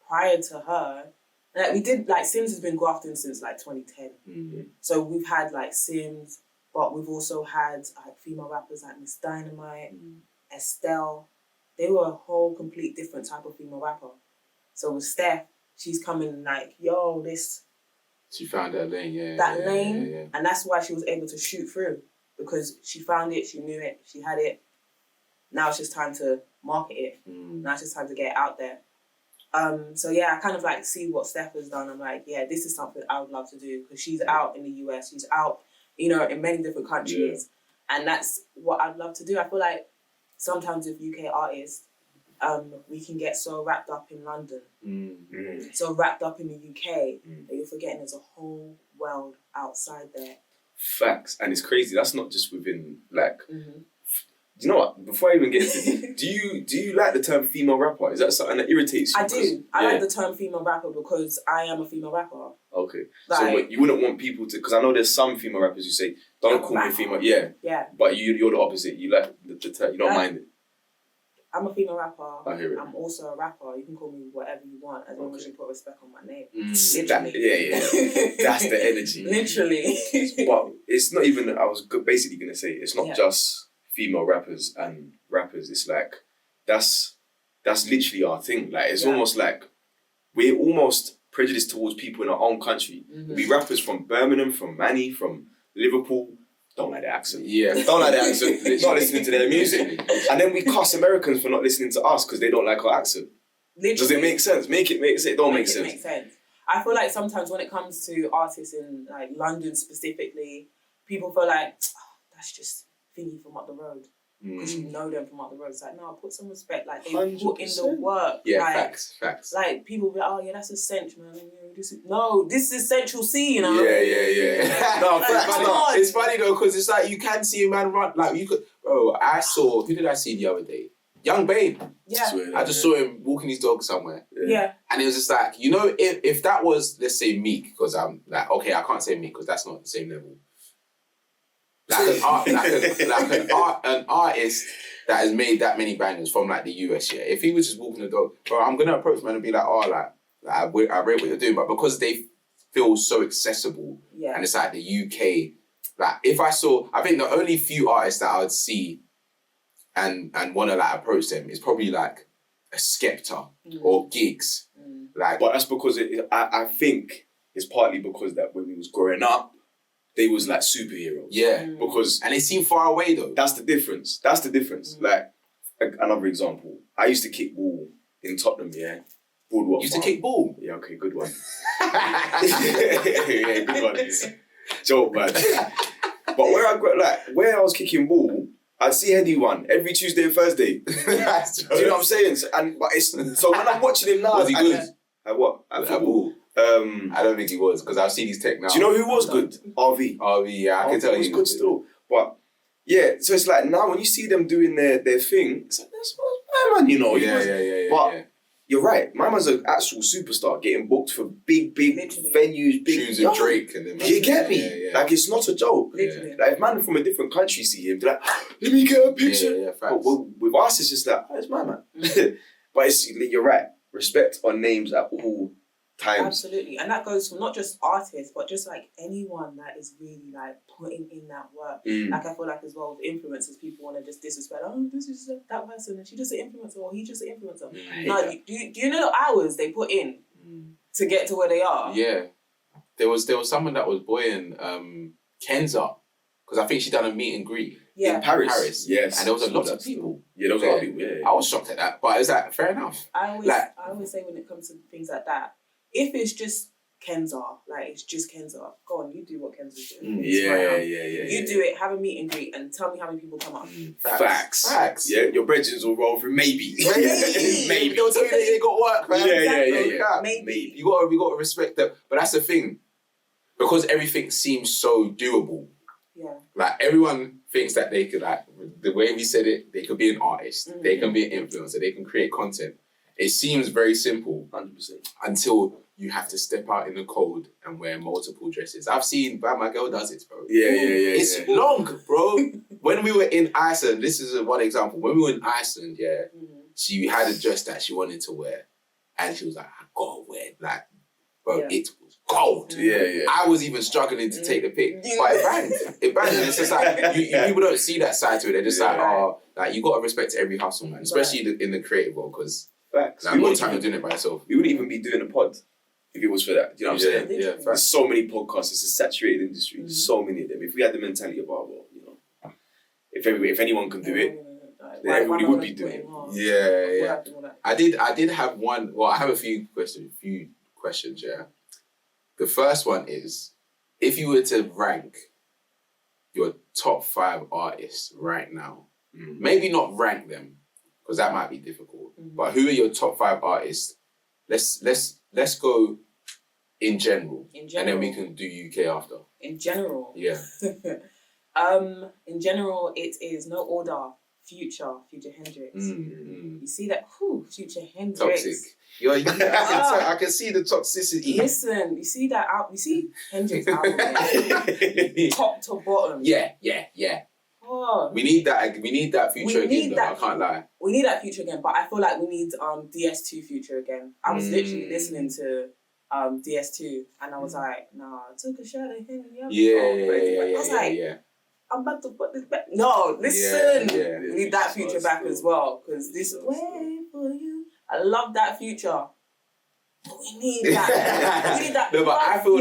Prior to her, like we did, like Sims has been grafting since like 2010. So we've had like Sims, but we've also had like female rappers like Miss Dynamite, Estelle. They were a whole complete different type of female rapper. So with Steph, she's coming like, yo, this. She found that lane, lane, and that's why she was able to shoot through, because she found it, she knew it, she had it. Now it's just time to market it. Now it's just time to get it out there. So yeah, I kind of like see what Steph has done. I'm like, yeah, this is something I would love to do, because she's out in the US, she's out, you know, in many different countries, and that's what I'd love to do. I feel like sometimes with UK artists, we can get so wrapped up in London, so wrapped up in the UK, that you're forgetting there's a whole world outside there. Facts, and it's crazy. That's not just within like. Do you know what? Before I even get into it, do you like the term female rapper? Is that something that irritates you? I do. I like the term female rapper because I am a female rapper. Okay. Like, so you wouldn't want people to, because I know there's some female rappers who say, don't call me female. Yeah. But you're the opposite. You like the term, you don't mind it. I'm a female rapper. I hear it. I'm also a rapper. You can call me whatever you want, as long as you put respect on my name. Literally. That's the energy. Literally. But it's not even, I was basically going to say, it's not just female rappers and rappers. It's like, that's literally our thing. Like, it's almost like, we're almost prejudiced towards people in our own country. We rappers from Birmingham, from Manny, from Liverpool, don't like the accent. Don't like the accent. Not listening to their music. And then we cuss Americans for not listening to us because they don't like our accent. Literally. Does it make sense? Make it make sense. It don't make sense. Make sense. I feel like sometimes when it comes to artists in like London specifically, people feel like, that's just thingy from up the road. Because you know them from up the road. It's like, no, put some respect. Like, they 100%. Put in the work. Yeah, like, facts. Like, people be like, oh, yeah, that's essential, man. This is Central C, you know? Yeah. No, it's funny, though, because it's like, you can see a man run. Like, you could... Bro, who did I see the other day? Young Babe. Yeah. I just saw him walking his dog somewhere. Yeah. And it was just like, you know, if that was, let's say, Meek, because I'm like, okay, I can't say Meek because that's not the same level. Like an artist that has made that many bangers from like the US, if he was just walking the dog, bro, I'm gonna approach man and be like, oh, like I rate what you're doing, but because they feel so accessible, and it's like the UK, like I think the only few artists that I would see and want to like approach them is probably like a Skepta or Gigs, like. But that's because I think it's partly because that when we was growing up, they was like superheroes. Yeah. Because... And they seem far away though. That's the difference. Like, another example. I used to kick ball in Tottenham, Boardwalk You used to kick ball? Yeah, okay, good one. Yeah, good one. Joke, man. But where I was kicking ball, I'd see Heady one every Tuesday and Thursday. Do you know what I'm saying? So when I'm watching him now... Was he good? At what? At football? I don't think he was, because I've seen his tech now. Do you know who was good? RV, yeah, I can tell you. He was good still. But yeah, so it's like now when you see them doing their thing, it's like, that's my man, you know. Yeah. But you're right, my man's an actual superstar getting booked for big venues, big shoes and Drake. And then, you get me? Yeah. Like, it's not a joke. Literally. Like, if man from a different country see him, they're like, let me get a picture. Yeah, but with us, it's just like, oh, it's my man. But you're right, respect on names at all times. Absolutely. And that goes for not just artists, but just like anyone that is really like putting in that work. Like, I feel like as well with influencers, people want to just disrespect, oh, this is that person and she's just an influencer or he's just an influencer. No, do you know the hours they put in to get to where they are? Yeah. There was someone that was buoying Kenza, because I think she done a meet and greet. Yeah. In Paris. Yes. And there was a lot of people. Yeah, there was a lot of people. Yeah. I was shocked at that, but it was like, fair enough. I always say when it comes to things like that, if it's just Kenza. Like, it's just Kenza. Go on, you do what Kenza's doing. Yeah. You do it, have a meet and greet, and tell me how many people come up. Facts. Yeah, your brethren will roll through. Maybe. Maybe. They'll tell you they got work, man. Yeah. Maybe. You gotta respect that. But that's the thing. Because everything seems so doable. Yeah. Like, everyone thinks that they could, like, the way we said it, they could be an artist. Mm-hmm. They can be an influencer. They can create content. It seems very simple. 100%. Until you have to step out in the cold and wear multiple dresses. I've seen, but my girl does it, bro. It's long, bro. When we were in Iceland, this is one example. When we were in Iceland, she had a dress that she wanted to wear. And she was like, I gotta wear it. Like, bro, it was cold. I was even struggling to take the pic. But it banged. And it's just like, people don't see that side to it. They're just like, oh, like, you gotta respect every hustle, man. Especially in the creative world, because like, one time you're doing it by yourself. We wouldn't even be doing a pod if it was for that. Do you know what I'm saying? Yeah. There's so many podcasts. It's a saturated industry. There's so many of them. If we had the mentality of, if anyone can do it, then everybody would be doing it. Yeah. I did have one. Well, I have a few questions. Yeah. The first one is, if you were to rank your top 5 artists right now, maybe not rank them, because that might be difficult. But who are your top 5 artists? Let's go in general, and then we can do UK after. In general, yeah. In general, it is no order. Future Hendrix. You see that? Future Hendrix. Toxic. I can see the toxicity. Listen, you see that out? You see Hendrix album, top to bottom. Yeah. Oh. We need that Future again. I can't lie. We need that Future again, but I feel like we need DS2 Future again. I was literally listening to DS2, and I was like, nah, I took a shot at him. I was like, I'm about to put this back. No, listen. We need that Future back as well, because this way for you. I love that Future. We need that. We need that. No, but I feel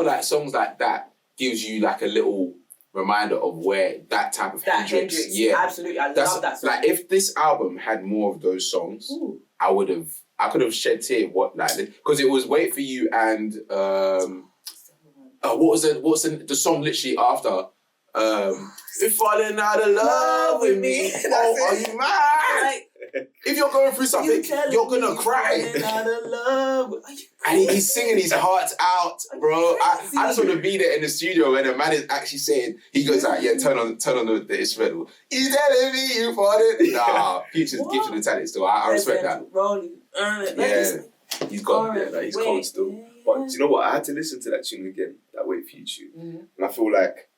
like songs like that gives you like a little reminder of where that type of Hendrix. Yeah, absolutely. I love that song. Like, if this album had more of those songs, I could have shed tears. Because it was Wait For You and what was the song literally after? You're falling out of love with me. Are you mad? If you're going through something, you're gonna cry. Out of love. And he's singing his heart out, bro. I just want to be there in the studio when the man is actually saying, he goes like, turn on the instrumental. He's telling me you falling. Nah, Future's gifted the talent still. I respect that. He's got it. He's cold still. But do you know what? I had to listen to that tune again, that Wait For You tune. And I feel like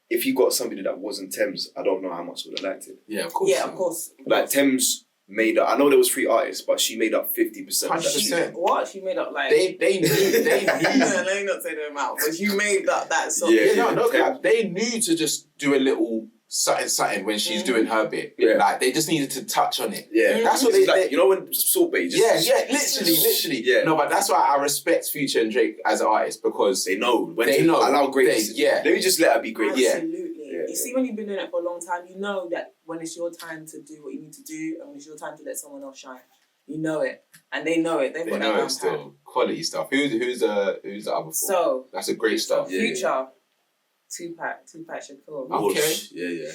if you got somebody that wasn't Thames, I don't know how much would have liked it. Yeah, of course. Yeah, of course. Like, Thames made up, I know there was 3 artists, but she made up 50%. 100%. What? She made up like... They knew. Let me not say the amount, but you made up that song. They knew to just do a little something when she's doing her bit. Yeah. Like, they just needed to touch on it. Yeah. That's what they like, you know when Salt Bae just... Yeah, literally. Yeah. No, but that's why I respect Future and Drake as artists, because they know when to allow greatness. Let me just let her be great. Absolutely. You see, when you've been doing it for a long time, you know that when it's your time to do what you need to do, and when it's your time to let someone else shine, you know it, and they know it. They know it still. Quality stuff. Who's the other four? So that's a great stuff. Future, Tupac Shakur. Okay. Yeah.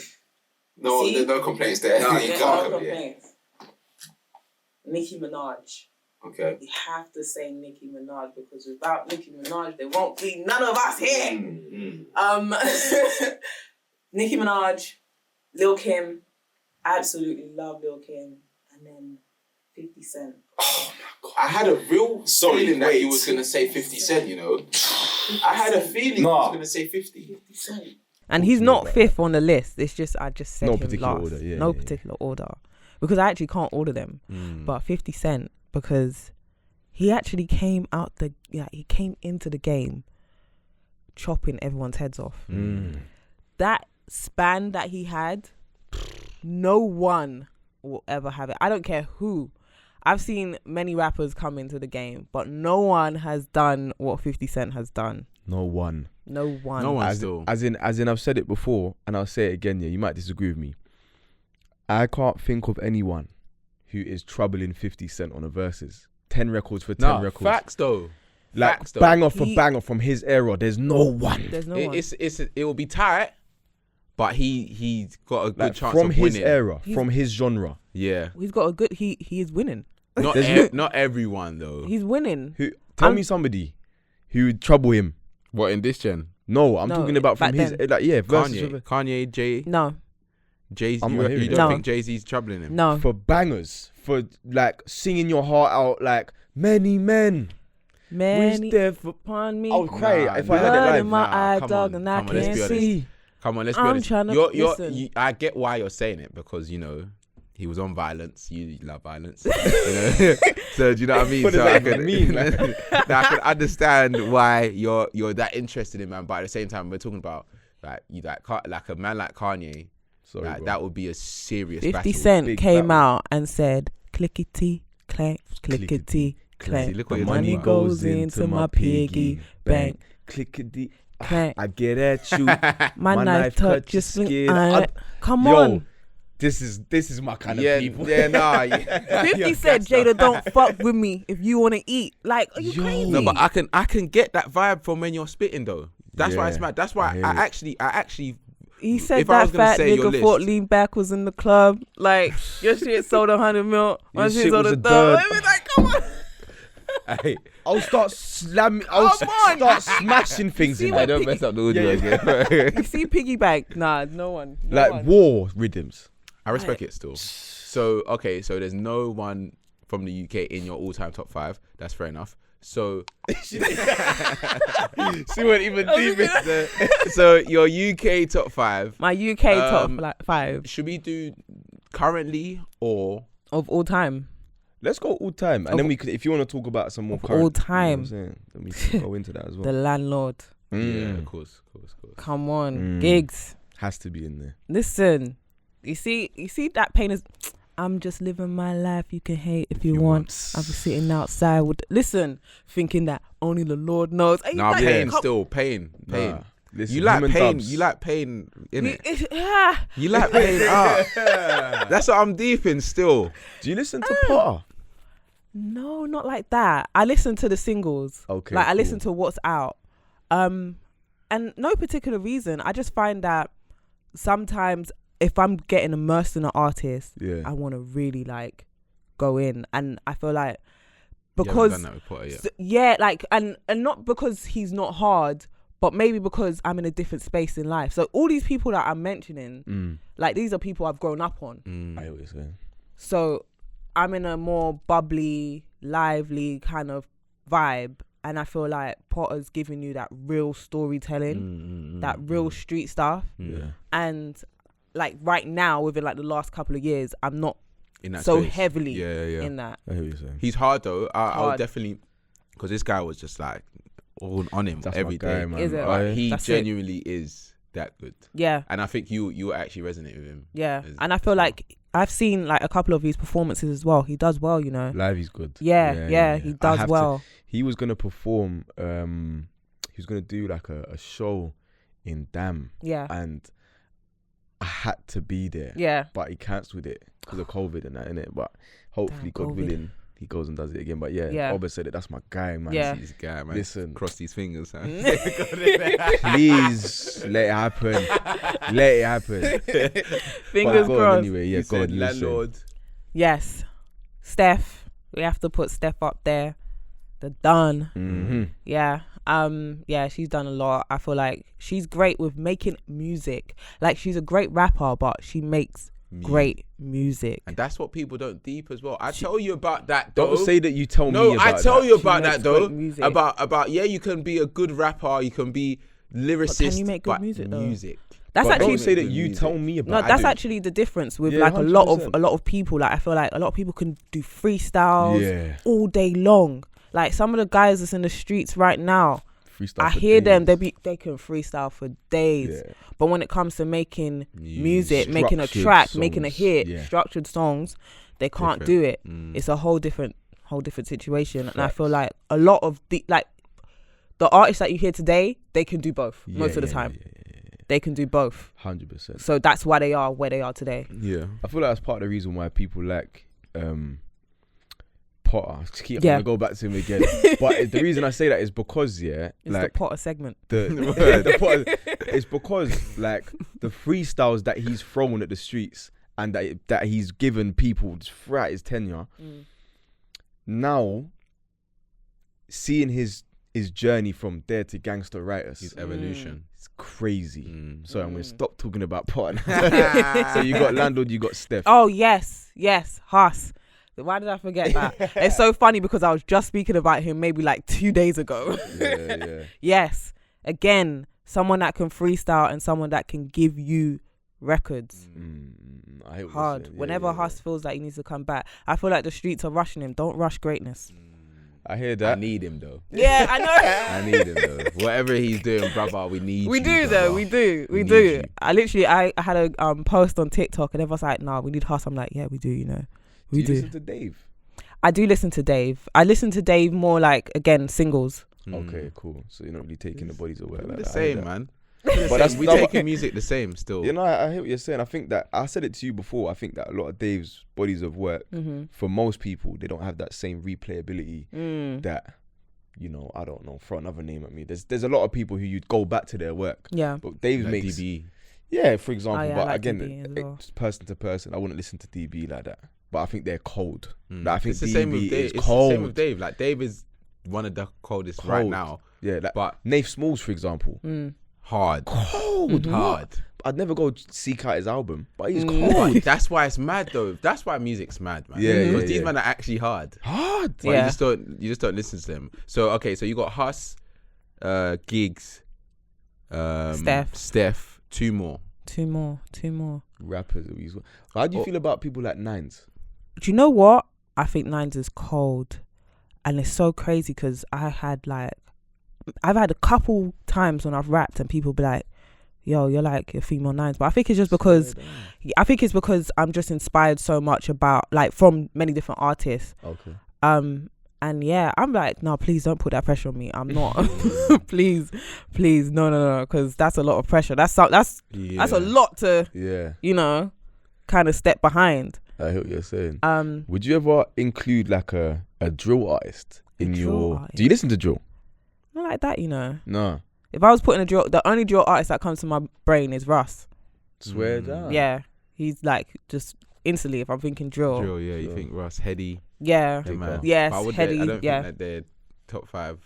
No, there's no complaints there. No complaints. Nicki Minaj. Okay. You have to say Nicki Minaj, because without Nicki Minaj, there won't be none of us here. Nicki Minaj, Lil Kim, absolutely love Lil Kim, and then 50 Cent. Oh my God. I had a real feeling that you was gonna say 50 Cent. You know, I had a feeling you was gonna say 50 Cent. And he's not 5th on the list. It's just I just said no him particular last. Order. Yeah, no particular order, because I actually can't order them. But 50 Cent, because he actually came into the game chopping everyone's heads off. That span that he had, no one will ever have it. I don't care who. I've seen many rappers come into the game, but no one has done what 50 Cent has done. No one still. As in I've said it before, and I'll say it again. Yeah, you might disagree with me. I can't think of anyone who is troubling 50 Cent on a verses. 10 records for 10 records. Facts though. Like Facts, though. banger for banger from his era. There's no one. There's no one. It will be tight, but he's got a good Like chance from of his winning. era, from his genre. Yeah, He's got a good. He is winning. Not everyone though. He's winning. Tell me somebody who would trouble him. What in this gen? No, I'm No, talking about from back his then. like versus Kanye, Jay, No, Jay. I'm You not hearing don't it. No. think Jay-Z's troubling him? no. for bangers, for like singing your heart out, like many men. Many Wish death upon me. I would cry Nah, if I heard it blood live. in my eye, come dog, on, and I come on, let's can't be honest. see. Come on, let's be I'm honest. trying to listen. I get why you're saying it because he was on violence. You love violence, So do you know what I mean? What does So I that can mean, I can understand why you're that interested in man, but at the same time, we're talking about like like a man like Kanye. Sorry, Like, bro. that would be a serious 50 battle. Cent Big came battle. out and said, clickety, clank, clickety, clank. See, look The what you're money doing, man. goes into my piggy bank. Clickety. Clank. I get at you. My knife touch your skin. Come Yo, on. this is my kind Yeah, of people. yeah, nah. Yeah. 50 said, Jada, don't fuck with me if you want to eat. Like, are you Yo. crazy? No, but I can get that vibe from when you're spitting though. That's why it's Yeah, mad. That's I why hear I it. actually. He said If I that was gonna fat say your nigga thought list- lean back was in the club. Like, your shit sold 100 mil. My Your shit shit sold was a a third. dud. It was like, come on. Hey, I'll start slamming. I'll Come on. start smashing things See in what there. don't mess up the audio Yeah, again. You see piggy bank? Nah, no one. No Like one. war rhythms. I respect it still. So okay, so there's no one from the UK in your all-time top 5. That's fair enough. So See what even deep is. so your UK top 5. My UK top Um, like 5 Should we do currently or of all time. Let's go all time, and then we could, if you want to talk about some more Of current, all you know what time. I'm saying? Then we can go into that as well. The landlord. yeah, Mm. of course. Come on, Mm. gigs. Has to be in there. Listen, you see that pain is. I'm just living my life. You can hate if you want. I'll be sitting outside with. Listen, thinking that only the Lord knows. Are you Nah, like, pain come- still, pain. Nah, listen, You like him and pain. Dubs. You like pain in it. Yeah. You like pain up. That's what I'm deep in still. Do you listen to Potter? No, not like that. I listen to the singles. Okay, Like I cool. listen to what's out. And no particular reason. I just find that sometimes if I'm getting immersed in an artist, Yeah. I want to really like go in, and I feel like You haven't because done that with Potter yet. yeah, like and not because he's not hard, but maybe because I'm in a different space in life. So all these people that I'm mentioning, like these are people I've grown up on. I always say. So I'm in a more bubbly, lively kind of vibe. And I feel like Potter's giving you that real storytelling, that real street stuff. Yeah. And like right now, within like the last couple of years, I'm not In that so space. heavily Yeah. in that. I hear what you're saying. He's hard though. I'll Hard. definitely, because this guy was just like all on him That's every my guy, day. man. Is it? Like, he That's it. genuinely is that good, Yeah, and I think you actually resonate with him. yeah. As- And I feel as well. like I've seen like a couple of his performances as well. He does well, you know. Live, he's good. Yeah, he I does have to- well. He was gonna perform. He was gonna do like a show in Dam, Yeah, and I had to be there. yeah. But he cancelled it because of COVID and that, innit? But hopefully, Damn, God COVID. willing, he goes and does it again. But yeah, Yeah. Oba said it. That's my guy, man. Yeah. This guy, man. Listen. Cross these fingers. Huh? Please let it happen. Let it happen. Fingers But go on crossed. anyway. Yeah, He God, said listen. landlord. Yes, Steph. We have to put Steph up there. The Don. Mm-hmm. Yeah. Yeah, she's done a lot. I feel like she's great with making music. Like she's a great rapper, but she makes great music. And that's what people don't deep as well. I tell you about that though. Don't say that you tell me No, about I tell that. you She about makes that though. great music. About yeah, you can be a good rapper, you can be lyricist, you make good but music, though? music. That's But actually don't say that good you music. tell me about no. it. That's actually the difference with Yeah, like a lot 100%. of people. Like I feel like a lot of people can do freestyles Yeah. all day long. Like some of the guys that's in the streets right now, Freestyle I for hear them. days. They can freestyle for days. Yeah. But when it comes to making music, making a Structured track, making a songs, hit, yeah. structured songs, they can't Different. do it. Mm. It's a whole different situation. And I Facts. feel like a lot of the artists that you hear today, they can do both most of the time. Yeah. They can do both. 100%. So that's why they are where they are today. Yeah. I feel like that's part of the reason why people like Potter Potter. I'm gonna go back to him again. But the reason I say that is because it's the Potter segment. The Potter, it's because like the freestyles that he's thrown at the streets and that he's given people throughout his tenure. Now, seeing his journey from there to gangster writers, his evolution, it's crazy. So I'm gonna stop talking about Potter. So you got Landlord, you got Steph. Oh yes, Huss. Why did I forget that? It's so funny because I was just speaking about him maybe like 2 days ago. Yeah. Yes, again, someone that can freestyle and someone that can give you records. I hear what Hard. you're saying. Whenever Huss feels like he needs to come back, I feel like the streets are rushing him. Don't rush greatness. I hear that. I need him though. Yeah, I know. I need him though. Whatever he's doing, brother, we need. We you, do brother. though. We do. We need you. I had a post on TikTok and everyone's like, "Nah, we need Huss." I'm like, "Yeah, we do." You know, we do. Listen to Dave. I do listen to Dave. I listen to Dave more like, again, singles. Okay, cool. So you're not really taking the bodies away. We're Like the that. same, man. But we taking music the same still. You know, I hear what you're saying. I think that I said it to you before. I think that a lot of Dave's bodies of work, for most people, they don't have that same replayability that, you know, I don't know, throw another name at me. There's a lot of people who you'd go back to their work. Yeah. But Dave like makes DB. Yeah, for example. Oh, yeah, but I like again, DB as well. it's person to person. I wouldn't listen to DB like that. But I think they're cold. Like, I think it's the DB same with Dave. is It's cold. the same with Dave. Like Dave is one of the coldest right now. Yeah, like, but Nath Smalls, for example. Hard. Cold. Hard. I'd never go seek out his album, but he's But cold. that's why it's mad though. That's why music's mad, man. Yeah, because yeah, these yeah. men are actually hard. Hard. But you just don't listen to them. So okay, so you got Huss, Gigs, Steph, two more. Rappers. How do you feel about people like Nines? Do you know what? I think Nines is cold. And it's so crazy because I've had a couple times when I've rapped and people be like, yo, you're like a female Nines. But I think it's just because I'm just inspired so much from many different artists. Okay. And yeah, I'm like, no, please don't put that pressure on me. I'm not. please, no, because that's a lot of pressure. That's a lot to, you know, kind of step behind. I hear what you're saying. Would you ever include like a drill artist in your? Artist? Do you listen to drill? Not like that, you know. No. If I was putting a drill, the only drill artist that comes to my brain is Russ. Swear down. Yeah, he's like just instantly. If I'm thinking drill. Drill, yeah. You think Russ, Heady? Yeah. Man. Yes, I Heady. don't think that they're top 5.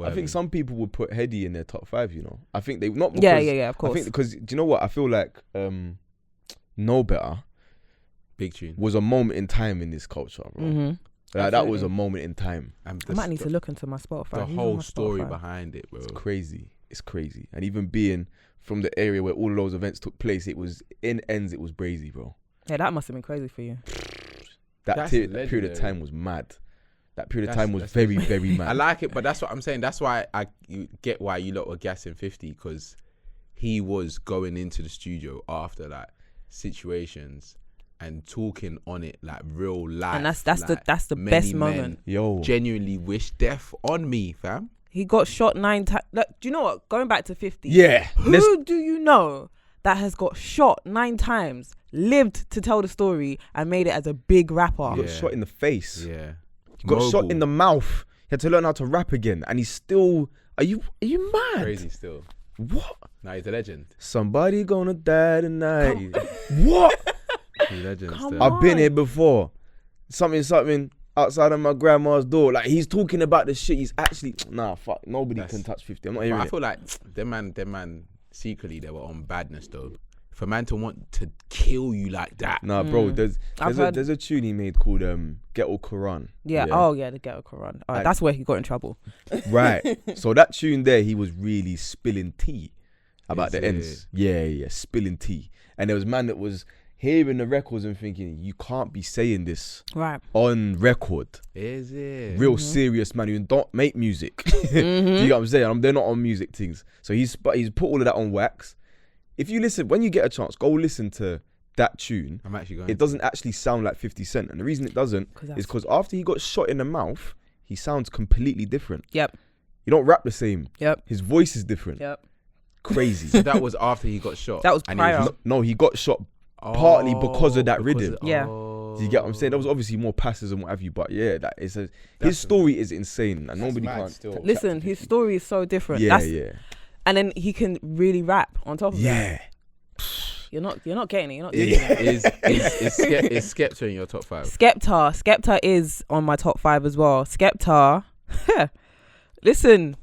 I think some people would put Heady in their top 5. You know, I think they not. Because, yeah. Of course. I think because do you know what? I feel like Know Better. Big tune. Was a moment in time in this culture, bro. Like, that was a moment in time. I might need to look into my Spotify. The whole story behind it, bro. It's crazy. And even being from the area where all those events took place, it was in ends. It was brazy, bro. Yeah, that must have been crazy for you. That period of time was mad. That period of time was very, very mad. I like it, but that's what I'm saying. That's why you get why you lot were gassing 50, because he was going into the studio after like situations and talking on it like real life. And that's the best moment. Yo, genuinely wish death on me, fam. He got shot 9 times. Do you know what? Going back to 50. Yeah. Who do you know that has got shot 9 times, lived to tell the story, and made it as a big rapper? He got shot in the face. Yeah. He got shot in the mouth. He had to learn how to rap again, and he's still. Are you mad? Crazy still. What? Nah, he's a legend. Somebody gonna die tonight. What? He's a legend Come still. on. I've been here before. Something outside of my grandma's door. Like, he's talking about the shit. He's actually fuck. Nobody can touch 50. I'm not hearing I it. feel like them man secretly they were on badness though. For a man to want to kill you like that. Nah, bro. There's a tune he made called Ghetto Quran. Yeah. Oh yeah, the Ghetto Quran. That's where he got in trouble. Right. So that tune there, he was really spilling tea about the ends. Yeah, spilling tea. And there was man that was hearing the records and thinking, you can't be saying this on record. Is it? Real serious man who don't make music. Do you get what I'm saying? They're not on music things. So he's put all of that on wax. If you listen, when you get a chance, go listen to that tune. I'm actually going. It doesn't actually sound like 50 Cent. And the reason it doesn't is because after he got shot in the mouth, he sounds completely different. Yep. You don't rap the same. Yep. His voice is different. Yep. Crazy. So that was after he got shot. That was prior. No, he got shot partly because of that rhythm. Yeah. Do you get what I'm saying? There was obviously more passes and what have you, but yeah, that is his story is insane, and nobody mad can't still. Listen, his story is so different. Yeah, yeah, And then he can really rap on top of that. yeah. You're not getting it. You're not Yeah. getting it. Is Skepta in your top 5? Skepta is on my top 5 as well. Skepta, listen,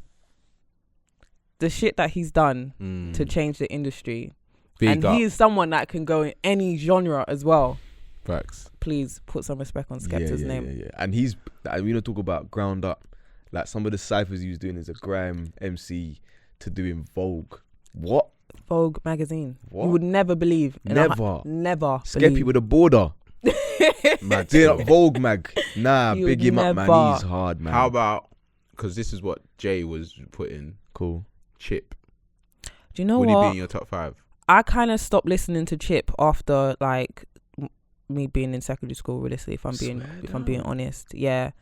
the shit that he's done to change the industry, and he is someone that can go in any genre as well. Facts. Please put some respect on Skepta's name. Yeah. And he's, we don't talk about ground up, like some of the ciphers he was doing as a grime MC to doing Vogue. What? Vogue magazine. What? You would never believe. Never. Scare people the border. Mad Doing still. up Vogue mag. Nah, You big him up, never. man. He's hard, man. How about, because this is what Jay was putting, Cool. Chip. Do you know Would he be what? in your top 5? I kind of stopped listening to Chip after like me being in secondary school. Realistically, if I'm being honest, yeah.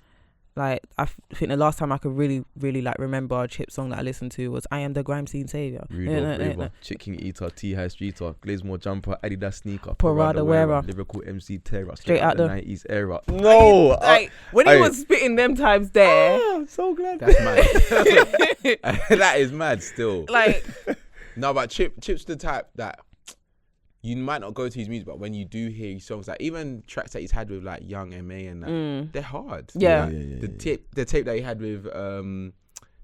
Like I think the last time I could really like remember a Chip song that I listened to was "I Am the Grime Scene Savior." Rudolph Raver, Chicken Eater, T-High Streeter, Glazemore Jumper, Adidas Sneaker, Parada Wearer, Lyrical MC Terror, Straight out the 90s era. No! Like when he was spitting them times there, I'm so glad. That's mad. That is mad still. like No, but Chip's the type that you might not go to his music, but when you do hear his songs, like even tracks that he's had with like Young M.A. and that, they're hard. Yeah. The tape that he had with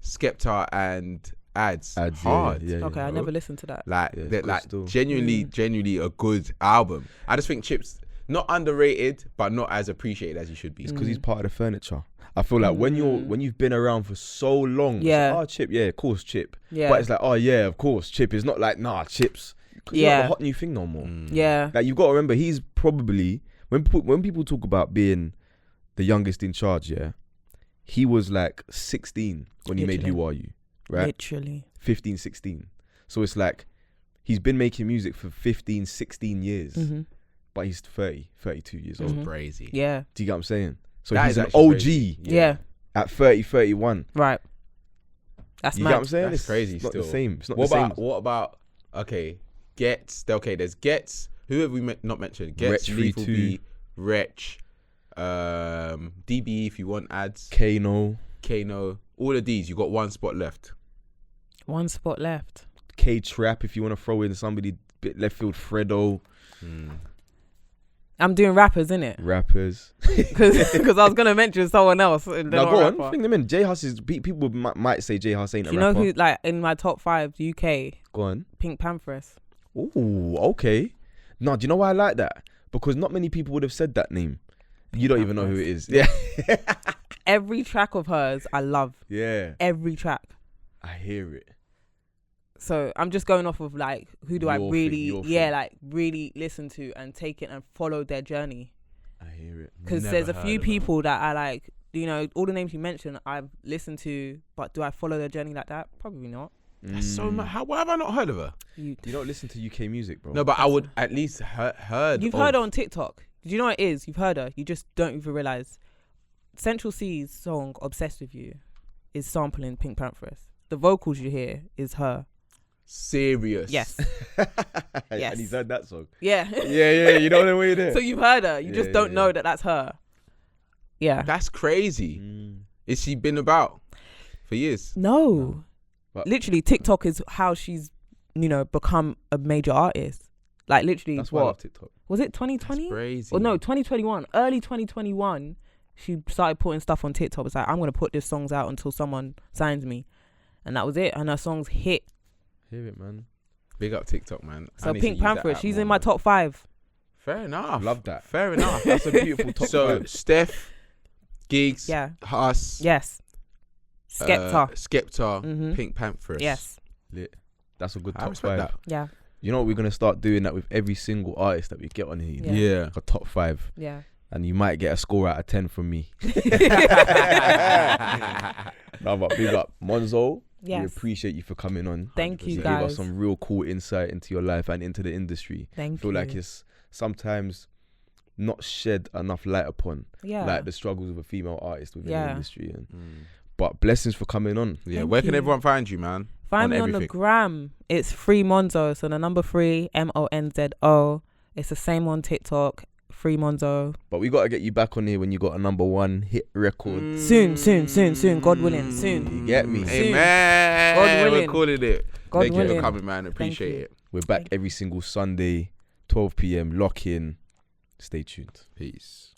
Skepta and Ads hard. okay, I never listened to that. Like, Yeah, they're it's like good still. genuinely a good album. I just think Chip's not underrated, but not as appreciated as he should be. It's because he's part of the furniture. I feel like when you've been around for so long, Yeah. it's like, oh, Chip, yeah, of course, Chip. Yeah. But it's like, oh yeah, of course, Chip. It's not like, nah, Chips. It's not a hot new thing no more. Yeah. Like, you've got to remember, he's probably, when people talk about being the youngest in charge, yeah, he was like 16 when he made Literally. Who Are You, right? Literally. 15, 16. So it's like, he's been making music for 15, 16 years, but he's 30, 32 years old. Crazy. Yeah. Do you get what I'm saying? So That he's is an actually OG crazy. Yeah. at 30, 31. Right. That's You mad. get what I'm saying? That's crazy It's not still. the same. It's not What the about same. what about Gets? Okay, there's Gets. Who have we not mentioned? Gets, Wretch Lethal 3-2. B, Wretch, DBE if you want ads, Kano, all of these. You got one spot left. One spot left. K-Trap if you want to throw in somebody bit left field, Fredo, I'm doing rappers, innit? rappers. Because I was gonna mention someone else. And Now go on, bring them in. J Hus is, people might say J Hus ain't a You know rapper. who, like, in my top 5 UK, Go on. Pink Pantheress. Ooh, okay. No, do you know why I like that? Because not many people would have said that name. You don't even know who it is. Yeah. Every track of hers, I love. Yeah. Every track. I hear it. So I'm just going off of like who do I Your really, thing. like really listen to and take it and follow their journey. I hear it. Because Never there's a heard few of them. people that I like, you know, all the names you mentioned, I've listened to, but do I follow their journey like that? Probably not. That's so mad. Why have I not heard of her? You don't listen to UK music, bro. No, but I would at least heard. You've heard her on TikTok. Do you know what it is? You've heard her. You just don't even realize. Central C's song "Obsessed with You" is sampling Pink Pantheress. The vocals you hear is her. Serious. Yes. Yes. And he's heard that song. Yeah. Yeah. You know the way there. So you've heard her. You just Yeah, don't yeah. know that that's her. Yeah. That's crazy. Is she been about for years? No. But- Literally, TikTok is how she's, you know, become a major artist. Like literally, That's why I love what TikTok. was it? 2020? Crazy. Or no, 2021. Early 2021. She started putting stuff on TikTok. It's like, I'm gonna put these songs out until someone signs me, and that was it. And her songs hit. Hear it, man. Big up TikTok, man. I So need to Pink use that Panther, app she's more, in my man. top 5. Fair enough. Love that. Fair enough. That's a beautiful top So 5. Steph, Gigs, Yeah. Huss, Yes. Skepta. Skepta, Pink Pantheress. Yes. Lit. That's a good I top respect 5. that. Yeah. You know what? We're going to start doing that with every single artist that we get on here. Yeah. Yeah. Like a top 5. Yeah. And you might get a score out of 10 from me. No, but big up. Monzo, we Yes. appreciate you for coming on. Thank you, You gave us guys. some real cool insight into your life and into the industry. Thank I feel you. like it's sometimes not shed enough light upon, Yeah. like the struggles of a female artist within the Yeah. industry. And but blessings for coming on. Yeah. Thank Where can you. everyone find you, man? Find on me on the everything. gram. It's Free Monzo. So the number 3, MONZO. It's the same on TikTok. Free Monzo. But we gotta get you back on here when you got a #1 hit record. Soon. God willing. Soon. You get me? Amen. God willing. We're calling it. God Thank you willing. for coming, man. Appreciate you. it. We're back every single Sunday, 12 p.m. Lock in. Stay tuned. Peace.